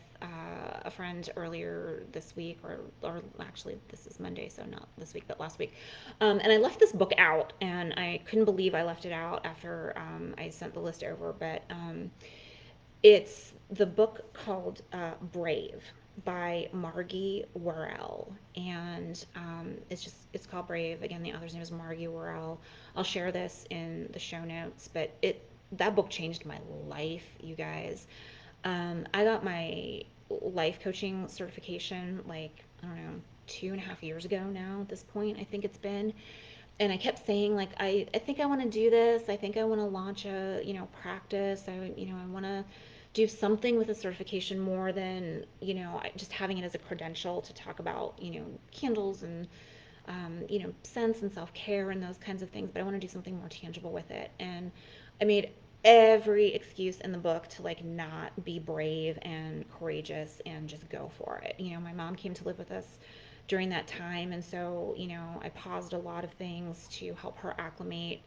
a friend earlier this week, or actually this is Monday, so not this week, but last week. And I left this book out, and I couldn't believe I left it out after I sent the list over, but it's the book called Brave by Margie Worrell, and it's called Brave. Again, the author's name is Margie Worrell. I'll share this in the show notes, but that book changed my life, you guys. I got my life coaching certification like, I don't know, 2.5 years ago now at this point, I think it's been. and I kept saying like I think I want to do this. I think I want to launch a practice. I want to do something with a certification more than just having it as a credential to talk about candles and scents and self care and those kinds of things. But I want to do something more tangible with it. And I made every excuse in the book to like not be brave and courageous and just go for it. My mom came to live with us during that time, and so I paused a lot of things to help her acclimate.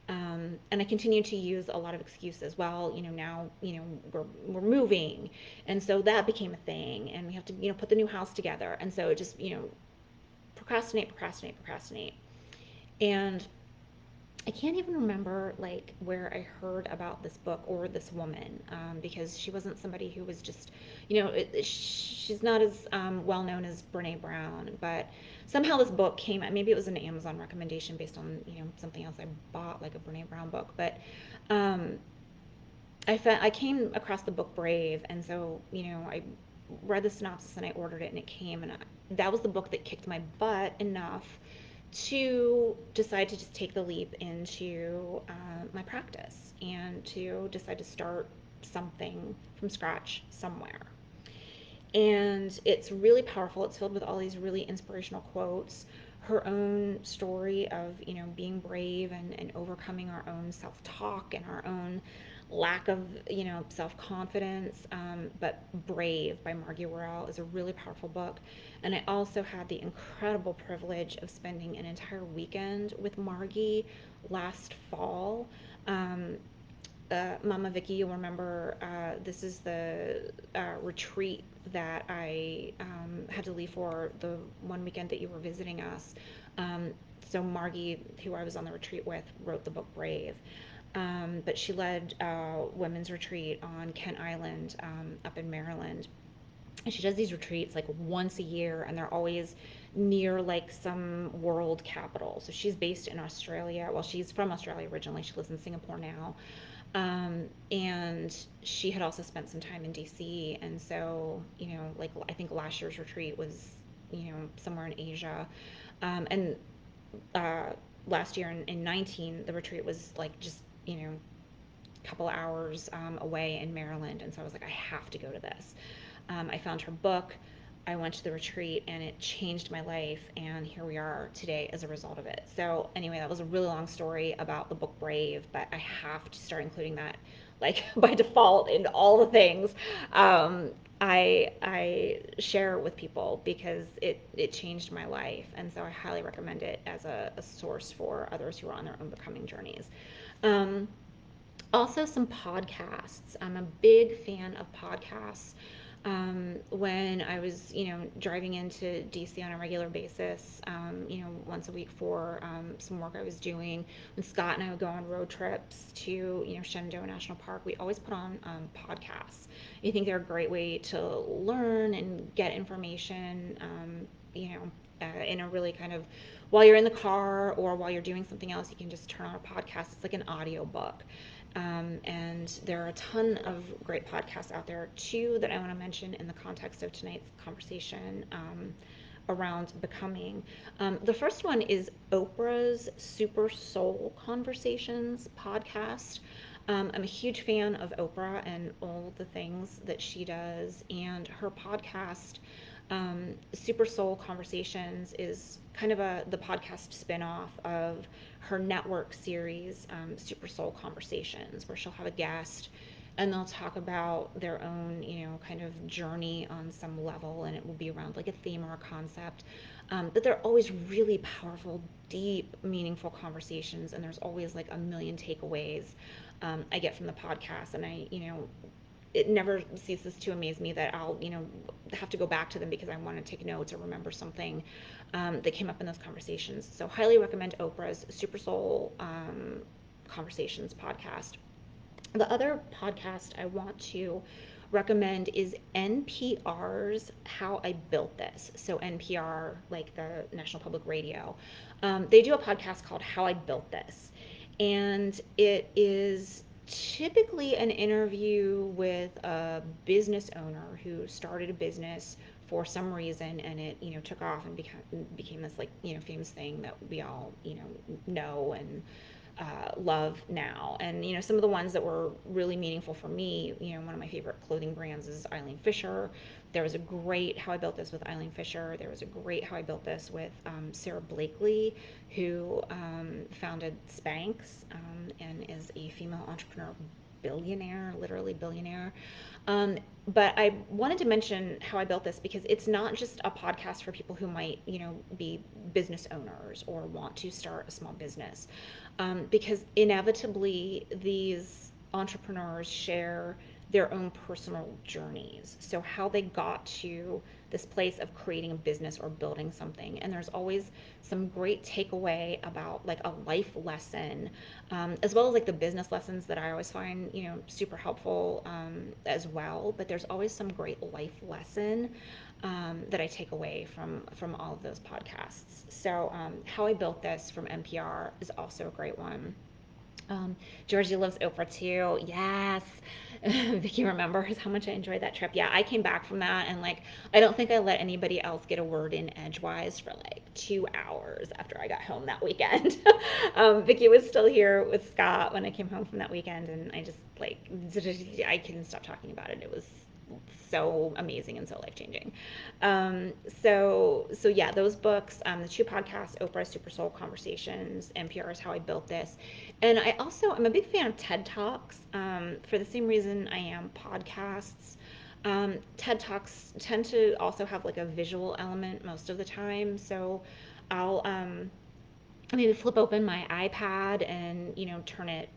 And I continue to use a lot of excuses. Well, now, we're moving. And so that became a thing. And we have to, put the new house together. And so it just, procrastinate, procrastinate, procrastinate. And I can't even remember like where I heard about this book or this woman, because she wasn't somebody who was just, she's not as well known as Brene Brown, but somehow this book came. Maybe it was an Amazon recommendation based on something else I bought, like a Brene Brown book. But um, I came across the book Brave, and so I read the synopsis and I ordered it, and it came, and that was the book that kicked my butt enough to decide to just take the leap into my practice and to decide to start something from scratch somewhere. And it's really powerful. It's filled with all these really inspirational quotes. Her own story of being brave and overcoming our own self-talk and our own lack of self-confidence. But Brave by Margie Worrell is a really powerful book. And I also had the incredible privilege of spending an entire weekend with Margie last fall. um, Mama Vicky, you'll remember, this is the retreat that I had to leave for the one weekend that you were visiting us. Um, so Margie, who I was on the retreat with, wrote the book Brave. But she led a women's retreat on Kent Island, up in Maryland. And she does these retreats like once a year, and they're always near like some world capital. So she's based in Australia. Well, she's from Australia originally. She lives in Singapore now. And she had also spent some time in DC. And so, like I think last year's retreat was, somewhere in Asia. And uh, last year in 19, the retreat was like just, a couple hours away in Maryland. And so I was like, I have to go to this. I found her book. I went to the retreat and it changed my life, and here we are today as a result of it. So anyway, that was a really long story about the book Brave, but I have to start including that like by default in all the things um, I share with people because it changed my life, and so I highly recommend it as a source for others who are on their own becoming journeys. Um, Also some podcasts. I'm a big fan of podcasts. When I was, driving into DC on a regular basis, once a week for some work I was doing, when Scott and I would go on road trips to, Shenandoah National Park, we always put on podcasts. I think they're a great way to learn and get information, in a really kind of, while you're in the car or while you're doing something else, you can just turn on a podcast. It's like an audio book. And there are a ton of great podcasts out there. Two that I want to mention in the context of tonight's conversation around becoming. The first one is Oprah's Super Soul Conversations podcast. I'm a huge fan of Oprah and all the things that she does, and her podcast, Super Soul Conversations, is kind of the podcast spinoff of her network series, Super Soul Conversations, where she'll have a guest and they'll talk about their own, kind of journey on some level, and it will be around like a theme or a concept. But they're always really powerful, deep, meaningful conversations, and there's always like a million takeaways I get from the podcast, and it never ceases to amaze me that I'll, have to go back to them because I want to take notes or remember something that came up in those conversations. So highly recommend Oprah's Super Soul Conversations podcast. The other podcast I want to recommend is NPR's How I Built This. So NPR, like the National Public Radio, they do a podcast called How I Built This, and it is Typically an interview with a business owner who started a business for some reason, and it took off and became this like famous thing that we all know and love now. And some of the ones that were really meaningful for me, one of my favorite clothing brands is Eileen Fisher. There was a great How I Built This with Eileen Fisher. There was a great How I Built This with Sarah Blakely, who founded Spanx, and is a female entrepreneur billionaire, literally billionaire. Um, but I wanted to mention How I Built This because it's not just a podcast for people who might, be business owners or want to start a small business. Because inevitably these entrepreneurs share their own personal journeys. So, how they got to this place of creating a business or building something. And there's always some great takeaway about like a life lesson, as well as like the business lessons that I always find, super helpful as well. But there's always some great life lesson that I take away from all of those podcasts. So, How I Built This from NPR is also a great one. Georgie loves Oprah too. Yes. Vicky remembers how much I enjoyed that trip. Yeah, I came back from that and like I don't think I let anybody else get a word in edgewise for like 2 hours after I got home that weekend. Vicky was still here with Scott when I came home from that weekend, and I just like I couldn't stop talking about it. It was so amazing and so life changing. Um, so yeah, those books, the two podcasts, Oprah Super Soul Conversations, NPR's How I Built This, and I'm a big fan of TED Talks, for the same reason I am podcasts. TED Talks tend to also have like a visual element most of the time, so I'll maybe flip open my iPad and turn it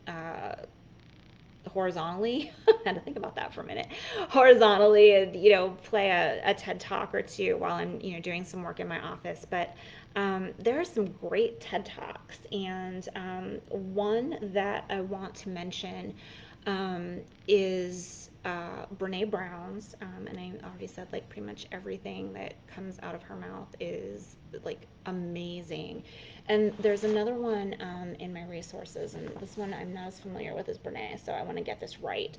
horizontally. I had to think about that for a minute. Horizontally, and play a TED talk or two while I'm doing some work in my office. But there are some great TED talks, and one that I want to mention is Brene Brown's, and I already said like pretty much everything that comes out of her mouth is like amazing. And there's another one in my resources, and this one I'm not as familiar with as Brene, so I want to get this right.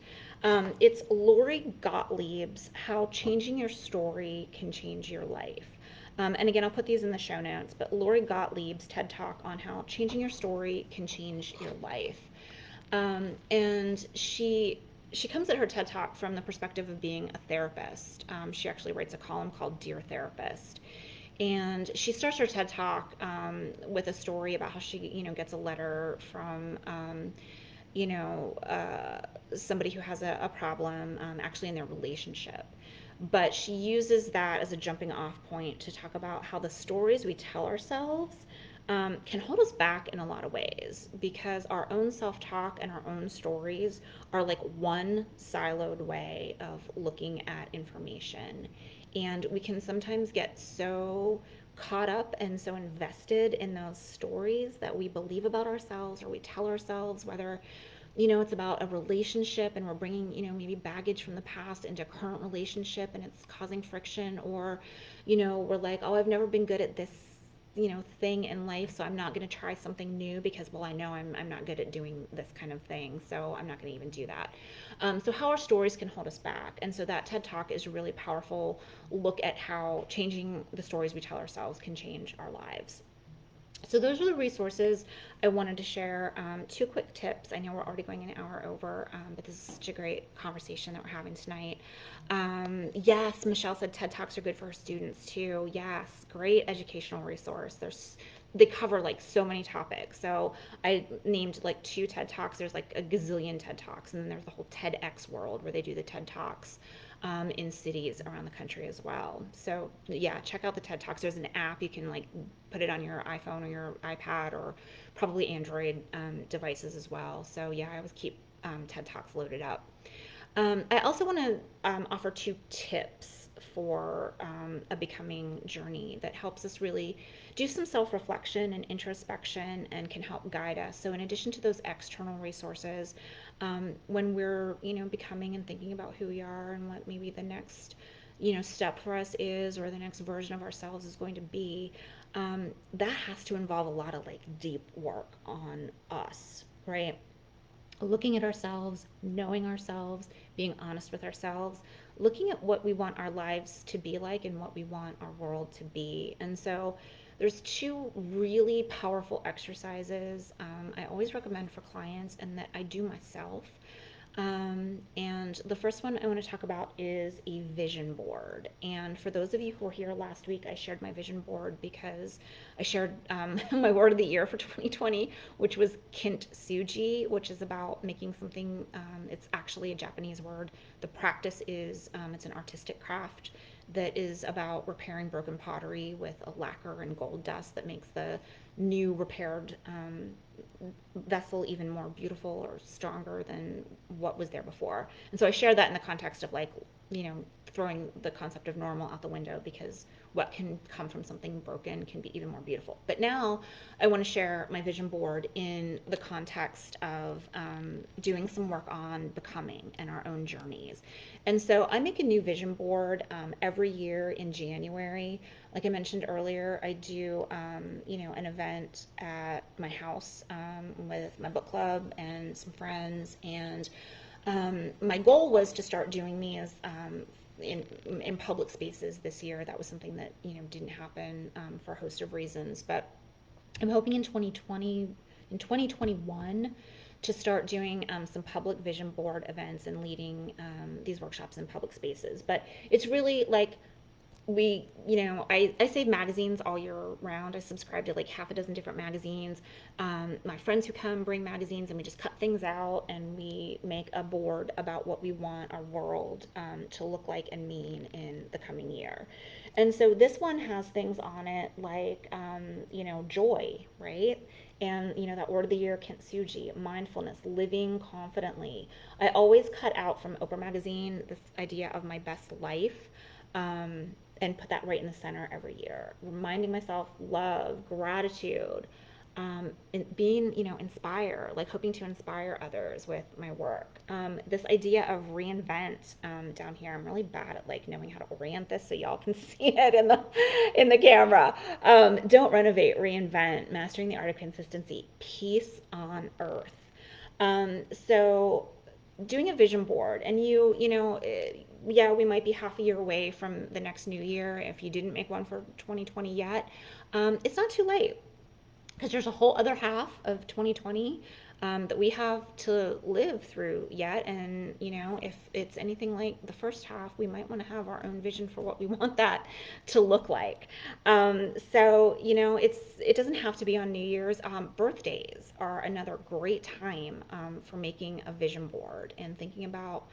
It's Lori Gottlieb's How Changing Your Story Can Change Your Life. And again, I'll put these in the show notes, but Lori Gottlieb's TED Talk on how changing your story can change your life. And she comes at her TED Talk from the perspective of being a therapist. She actually writes a column called Dear Therapist. And she starts her TED Talk with a story about how she, gets a letter from, you know, uh, somebody who has a problem actually in their relationship. But she uses that as a jumping off point to talk about how the stories we tell ourselves can hold us back in a lot of ways because our own self talk and our own stories are like one siloed way of looking at information. And we can sometimes get so caught up and so invested in those stories that we believe about ourselves or we tell ourselves, whether it's about a relationship and we're bringing maybe baggage from the past into current relationship and it's causing friction, or we're like, oh, I've never been good at this thing in life, so I'm not going to try something new because, well, I know I'm not good at doing this kind of thing, so I'm not going to even do that. So how our stories can hold us back, and so that TED Talk is a really powerful look at how changing the stories we tell ourselves can change our lives. So those are the resources I wanted to share. Two quick tips. I know we're already going an hour over, but this is such a great conversation that we're having tonight. Yes, Michelle said TED Talks are good for her students too. Yes, great educational resource. They cover like so many topics. So I named like two TED Talks. There's like a gazillion TED Talks, and then there's the whole TEDx world where they do the TED Talks in cities around the country as well. So yeah, check out the TED Talks. There's an app you can like put it on your iPhone or your iPad or probably Android devices as well. So yeah, I always keep TED Talks loaded up. I also want to offer two tips for a becoming journey that helps us really do some self reflection and introspection and can help guide us. So, in addition to those external resources, when we're becoming and thinking about who we are and what maybe the next step for us is or the next version of ourselves is going to be, that has to involve a lot of like deep work on us, right? looking at ourselves, knowing ourselves, being honest with ourselves, looking at what we want our lives to be like and what we want our world to be. And so there's two really powerful exercises I always recommend for clients and that I do myself. And the first one I want to talk about is a vision board. And for those of you who were here last week, I shared my vision board because I shared my word of the year for 2020, which was kintsugi, which is about making something. It's actually a Japanese word. The practice is it's an artistic craft that is about repairing broken pottery with a lacquer and gold dust that makes the new repaired vessel even more beautiful or stronger than what was there before. And so I share that in the context of like, throwing the concept of normal out the window because what can come from something broken can be even more beautiful. But now I want to share my vision board in the context of doing some work on becoming and our own journeys. And so I make a new vision board every year in January. Like I mentioned earlier, I do, an event at my house with my book club and some friends. And my goal was to start doing these in public spaces this year. That was something that didn't happen for a host of reasons. But I'm hoping in 2021, to start doing some public vision board events and leading these workshops in public spaces. But it's really like I save magazines all year round. I subscribe to like half a dozen different magazines. My friends who come bring magazines, and we just cut things out and we make a board about what we want our world to look like and mean in the coming year. And so this one has things on it like, joy, right? And, that word of the year, kintsugi, mindfulness, living confidently. I always cut out from Oprah Magazine this idea of my best life. And put that right in the center every year. Reminding myself love, gratitude, and being, inspire, like hoping to inspire others with my work. This idea of reinvent down here, I'm really bad at like knowing how to orient this so y'all can see it in the camera. Don't renovate, reinvent, mastering the art of consistency, peace on earth. So doing a vision board and yeah, we might be half a year away from the next new year if you didn't make one for 2020 yet. It's not too late because there's a whole other half of 2020 that we have to live through yet. And, if it's anything like the first half, we might want to have our own vision for what we want that to look like. So, it doesn't have to be on New Year's. Birthdays are another great time for making a vision board and thinking about,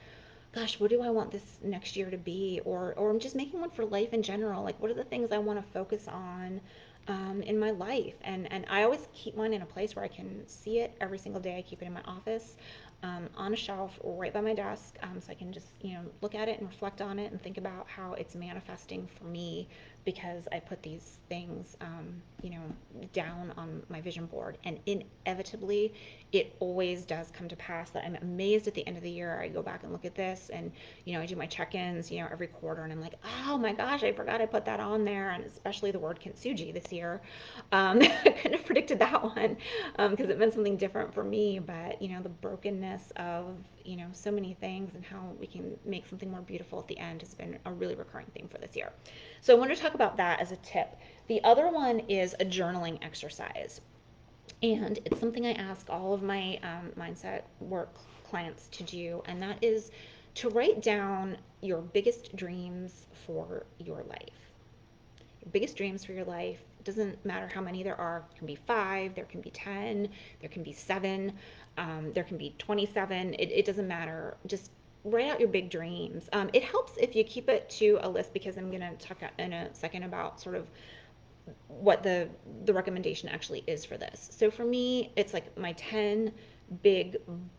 gosh, what do I want this next year to be? Or I'm just making one for life in general. Like, what are the things I want to focus on in my life? And I always keep mine in a place where I can see it every single day. I keep it in my office, on a shelf right by my desk, so I can just, look at it and reflect on it and think about how it's manifesting for me because I put these things, down on my vision board. And inevitably, it always does come to pass that I'm amazed at the end of the year. I go back and look at this and, I do my check-ins, every quarter, and I'm like, oh my gosh, I forgot I put that on there. And especially the word kintsugi this year. I couldn't have predicted that one because it meant something different for me. But, the brokenness of, so many things and how we can make something more beautiful at the end has been a really recurring theme for this year. So I want to talk about that as a tip. The other one is a journaling exercise. And it's something I ask all of my mindset work clients to do, and that is to write down your biggest dreams for your life. Your biggest dreams for your life. It doesn't matter how many there are. There can be 5, there can be 10, there can be 7, there can be 27. It doesn't matter. Just write out your big dreams. It helps if you keep it to a list because I'm going to talk in a second about sort of what the recommendation actually is for this. So for me, it's like my 10 big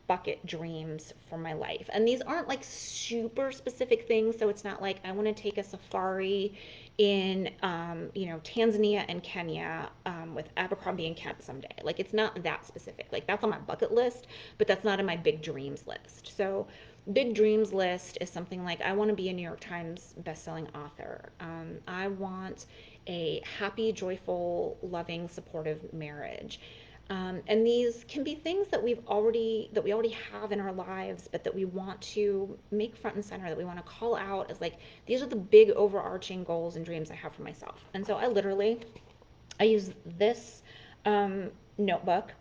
bucket dreams for my life. And these aren't like super specific things, so it's not like I want to take a safari in Tanzania and Kenya with Abercrombie and Kent someday. Like it's not that specific. Like that's on my bucket list, but that's not in my big dreams list. So big dreams list is something like I want to be a New York Times bestselling author. I want a happy, joyful, loving, supportive marriage. And these can be things that we already have in our lives, but that we want to make front and center, that we want to call out as like these are the big overarching goals and dreams I have for myself. And so I use this notebook.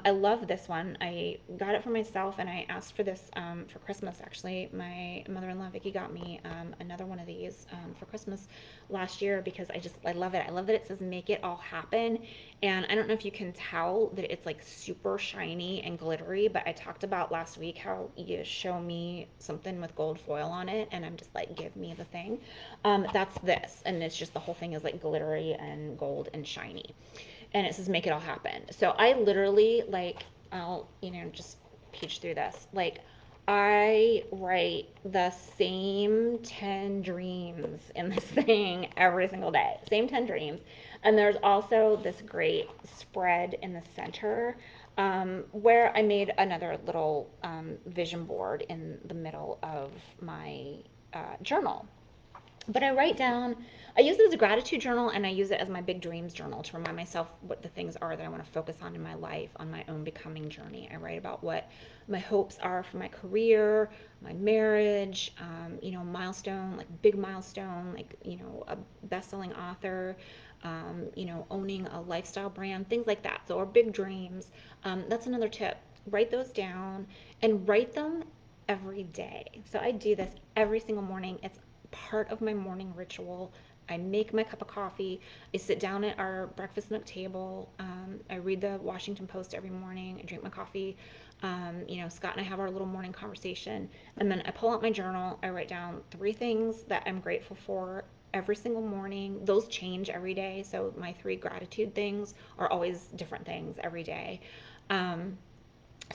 I love this one. I got it for myself, and I asked for this for Christmas. Actually, my mother-in-law Vicky got me another one of these for Christmas last year because I love it. I love that it says "Make it all happen," and I don't know if you can tell that it's like super shiny and glittery. But I talked about last week how you show me something with gold foil on it, and I'm just like, give me the thing. That's this, and it's just the whole thing is like glittery and gold and shiny, and it says make it all happen. So I literally like I'll just peach through this. Like I write the same 10 dreams in this thing every single day. Same 10 dreams. And there's also this great spread in the center where I made another little vision board in the middle of my journal. But I write down, I use it as a gratitude journal and I use it as my big dreams journal to remind myself what the things are that I want to focus on in my life, on my own becoming journey. I write about what my hopes are for my career, my marriage, milestone, like big milestone, like, a best-selling author, owning a lifestyle brand, things like that. So, our big dreams. That's another tip. Write those down and write them every day. So I do this every single morning. It's part of my morning ritual. I make my cup of coffee. I sit down at our breakfast nook table. I read the Washington Post every morning. I drink my coffee. Scott and I have our little morning conversation. And then I pull out my journal. I write down 3 things that I'm grateful for every single morning. Those change every day. So my 3 gratitude things are always different things every day. Um,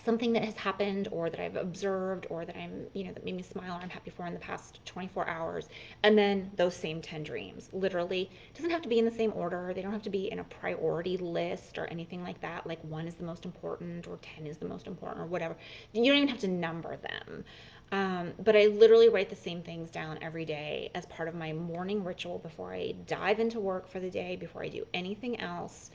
Something that has happened or that I've observed or that that made me smile or I'm happy for in the past 24 hours. And then those same 10 dreams. Literally, it doesn't have to be in the same order. They don't have to be in a priority list or anything like that. Like 1 is the most important or 10 is the most important or whatever. You don't even have to number them. But I literally write the same things down every day as part of my morning ritual before I dive into work for the day, before I do anything else.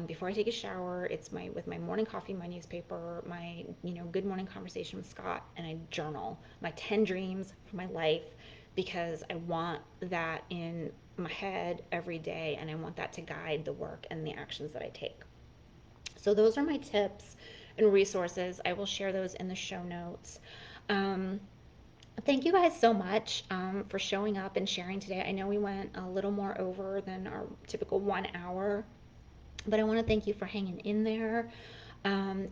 Before I take a shower, it's my morning coffee, my newspaper, my good morning conversation with Scott, and I journal my 10 dreams for my life because I want that in my head every day, and I want that to guide the work and the actions that I take. So those are my tips and resources. I will share those in the show notes. Um, Thank you guys so much for showing up and sharing today. I know we went a little more over than our typical 1 hour, but I want to thank you for hanging in there.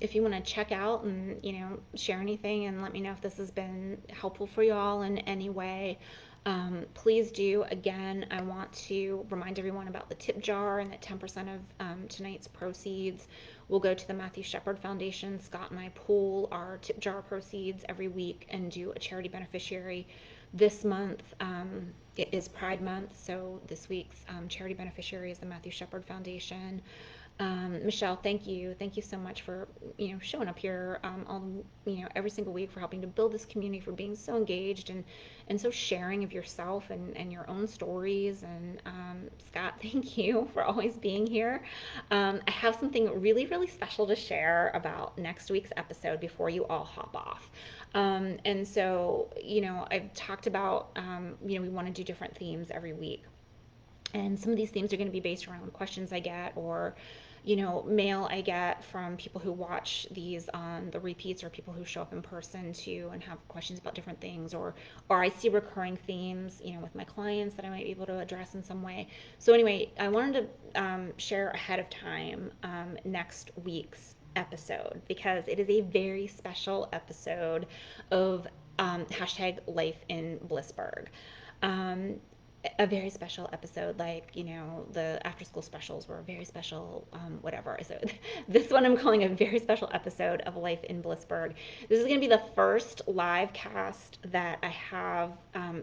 If you want to check out and share anything and let me know if this has been helpful for you all in any way, please do. Again, I want to remind everyone about the tip jar and that 10% of tonight's proceeds will go to the Matthew Shepard Foundation. Scott and I pool our tip jar proceeds every week and do a charity beneficiary. This month it is Pride Month, so this week's charity beneficiary is the Matthew Shepard Foundation. Michelle, thank you. Thank you so much for showing up here all every single week, for helping to build this community, for being so engaged and so sharing of yourself and your own stories. And Scott, thank you for always being here. I have something really, really special to share about next week's episode before you all hop off. And so, I've talked about, we want to do different themes every week. And some of these themes are going to be based around questions I get or mail I get from people who watch these on the repeats or people who show up in person too and have questions about different things, or I see recurring themes with my clients that I might be able to address in some way. So anyway, I wanted to share ahead of time next week's episode because it is a very special episode of hashtag life in Blissburg. Um, a very special episode, like the after school specials were a very special whatever. So this one I'm calling a very special episode of Life in Blissburg. This is going to be the first live cast that I have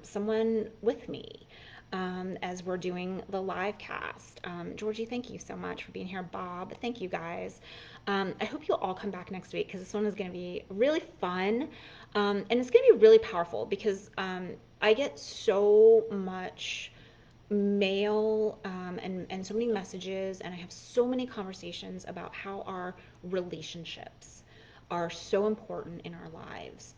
someone with me as we're doing the live cast. Georgie, thank you so much for being here. Bob, thank you guys. I hope you'll all come back next week because this one is going to be really fun, and it's going to be really powerful because I get so much mail and so many messages, and I have so many conversations about how our relationships are so important in our lives.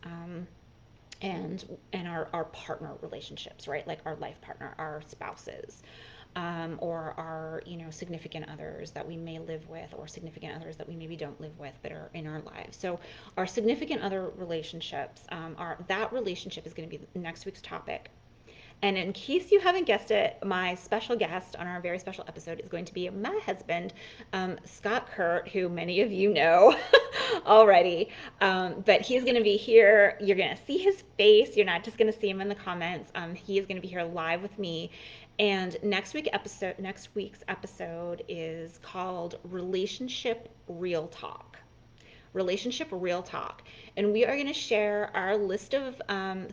And our partner relationships, right? Like our life partner, our spouses, or our significant others that we may live with, or significant others that we maybe don't live with but are in our lives. So our significant other relationships, are that relationship is going to be next week's topic. And in case you haven't guessed it, my special guest on our very special episode is going to be my husband, Scott Kurt, who many of you know already. But he's going to be here. You're going to see his face. You're not just going to see him in the comments. He is going to be here live with me. And next week's episode is called Relationship Real Talk. Relationship Real Talk. And we are going to share our list of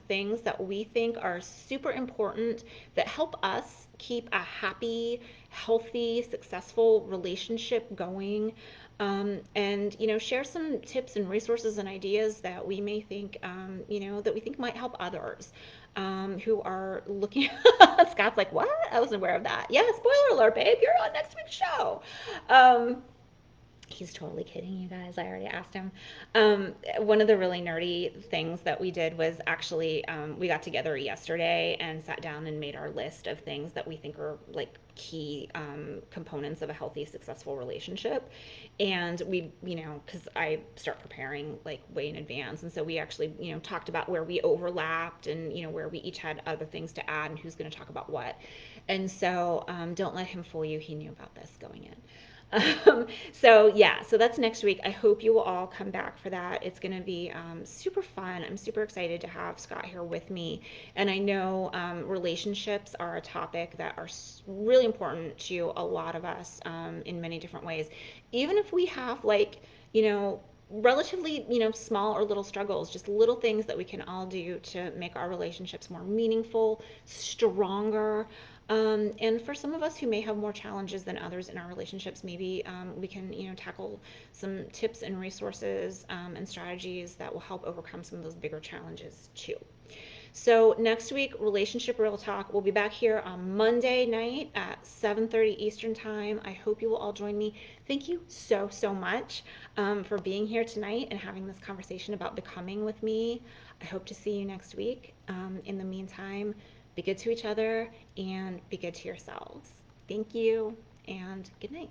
things that we think are super important that help us keep a happy, healthy, successful relationship going. And share some tips and resources and ideas that we may think that we think might help others who are looking. Scott's like, what? I wasn't aware of that. Yeah, spoiler alert, babe, you're on next week's show. um, He's totally kidding, you guys. I already asked him. One of the really nerdy things that we did was actually, we got together yesterday and sat down and made our list of things that we think are like key components of a healthy, successful relationship. And we, because I start preparing like way in advance. And so we actually, talked about where we overlapped and, where we each had other things to add and who's going to talk about what. And so don't let him fool you. He knew about this going in. So yeah, so that's next week. I hope you will all come back for that. It's going to be super fun. I'm super excited to have Scott here with me. And I know relationships are a topic that are really important to a lot of us in many different ways. Even if we have like, relatively, small or little struggles, just little things that we can all do to make our relationships more meaningful, stronger. And for some of us who may have more challenges than others in our relationships, maybe we can, tackle some tips and resources and strategies that will help overcome some of those bigger challenges too. So next week, Relationship Real Talk. We'll be back here on Monday night at 7:30 Eastern Time. I hope you will all join me. Thank you so, so much for being here tonight and having this conversation about becoming with me. I hope to see you next week. In the meantime, be good to each other and be good to yourselves. Thank you and good night.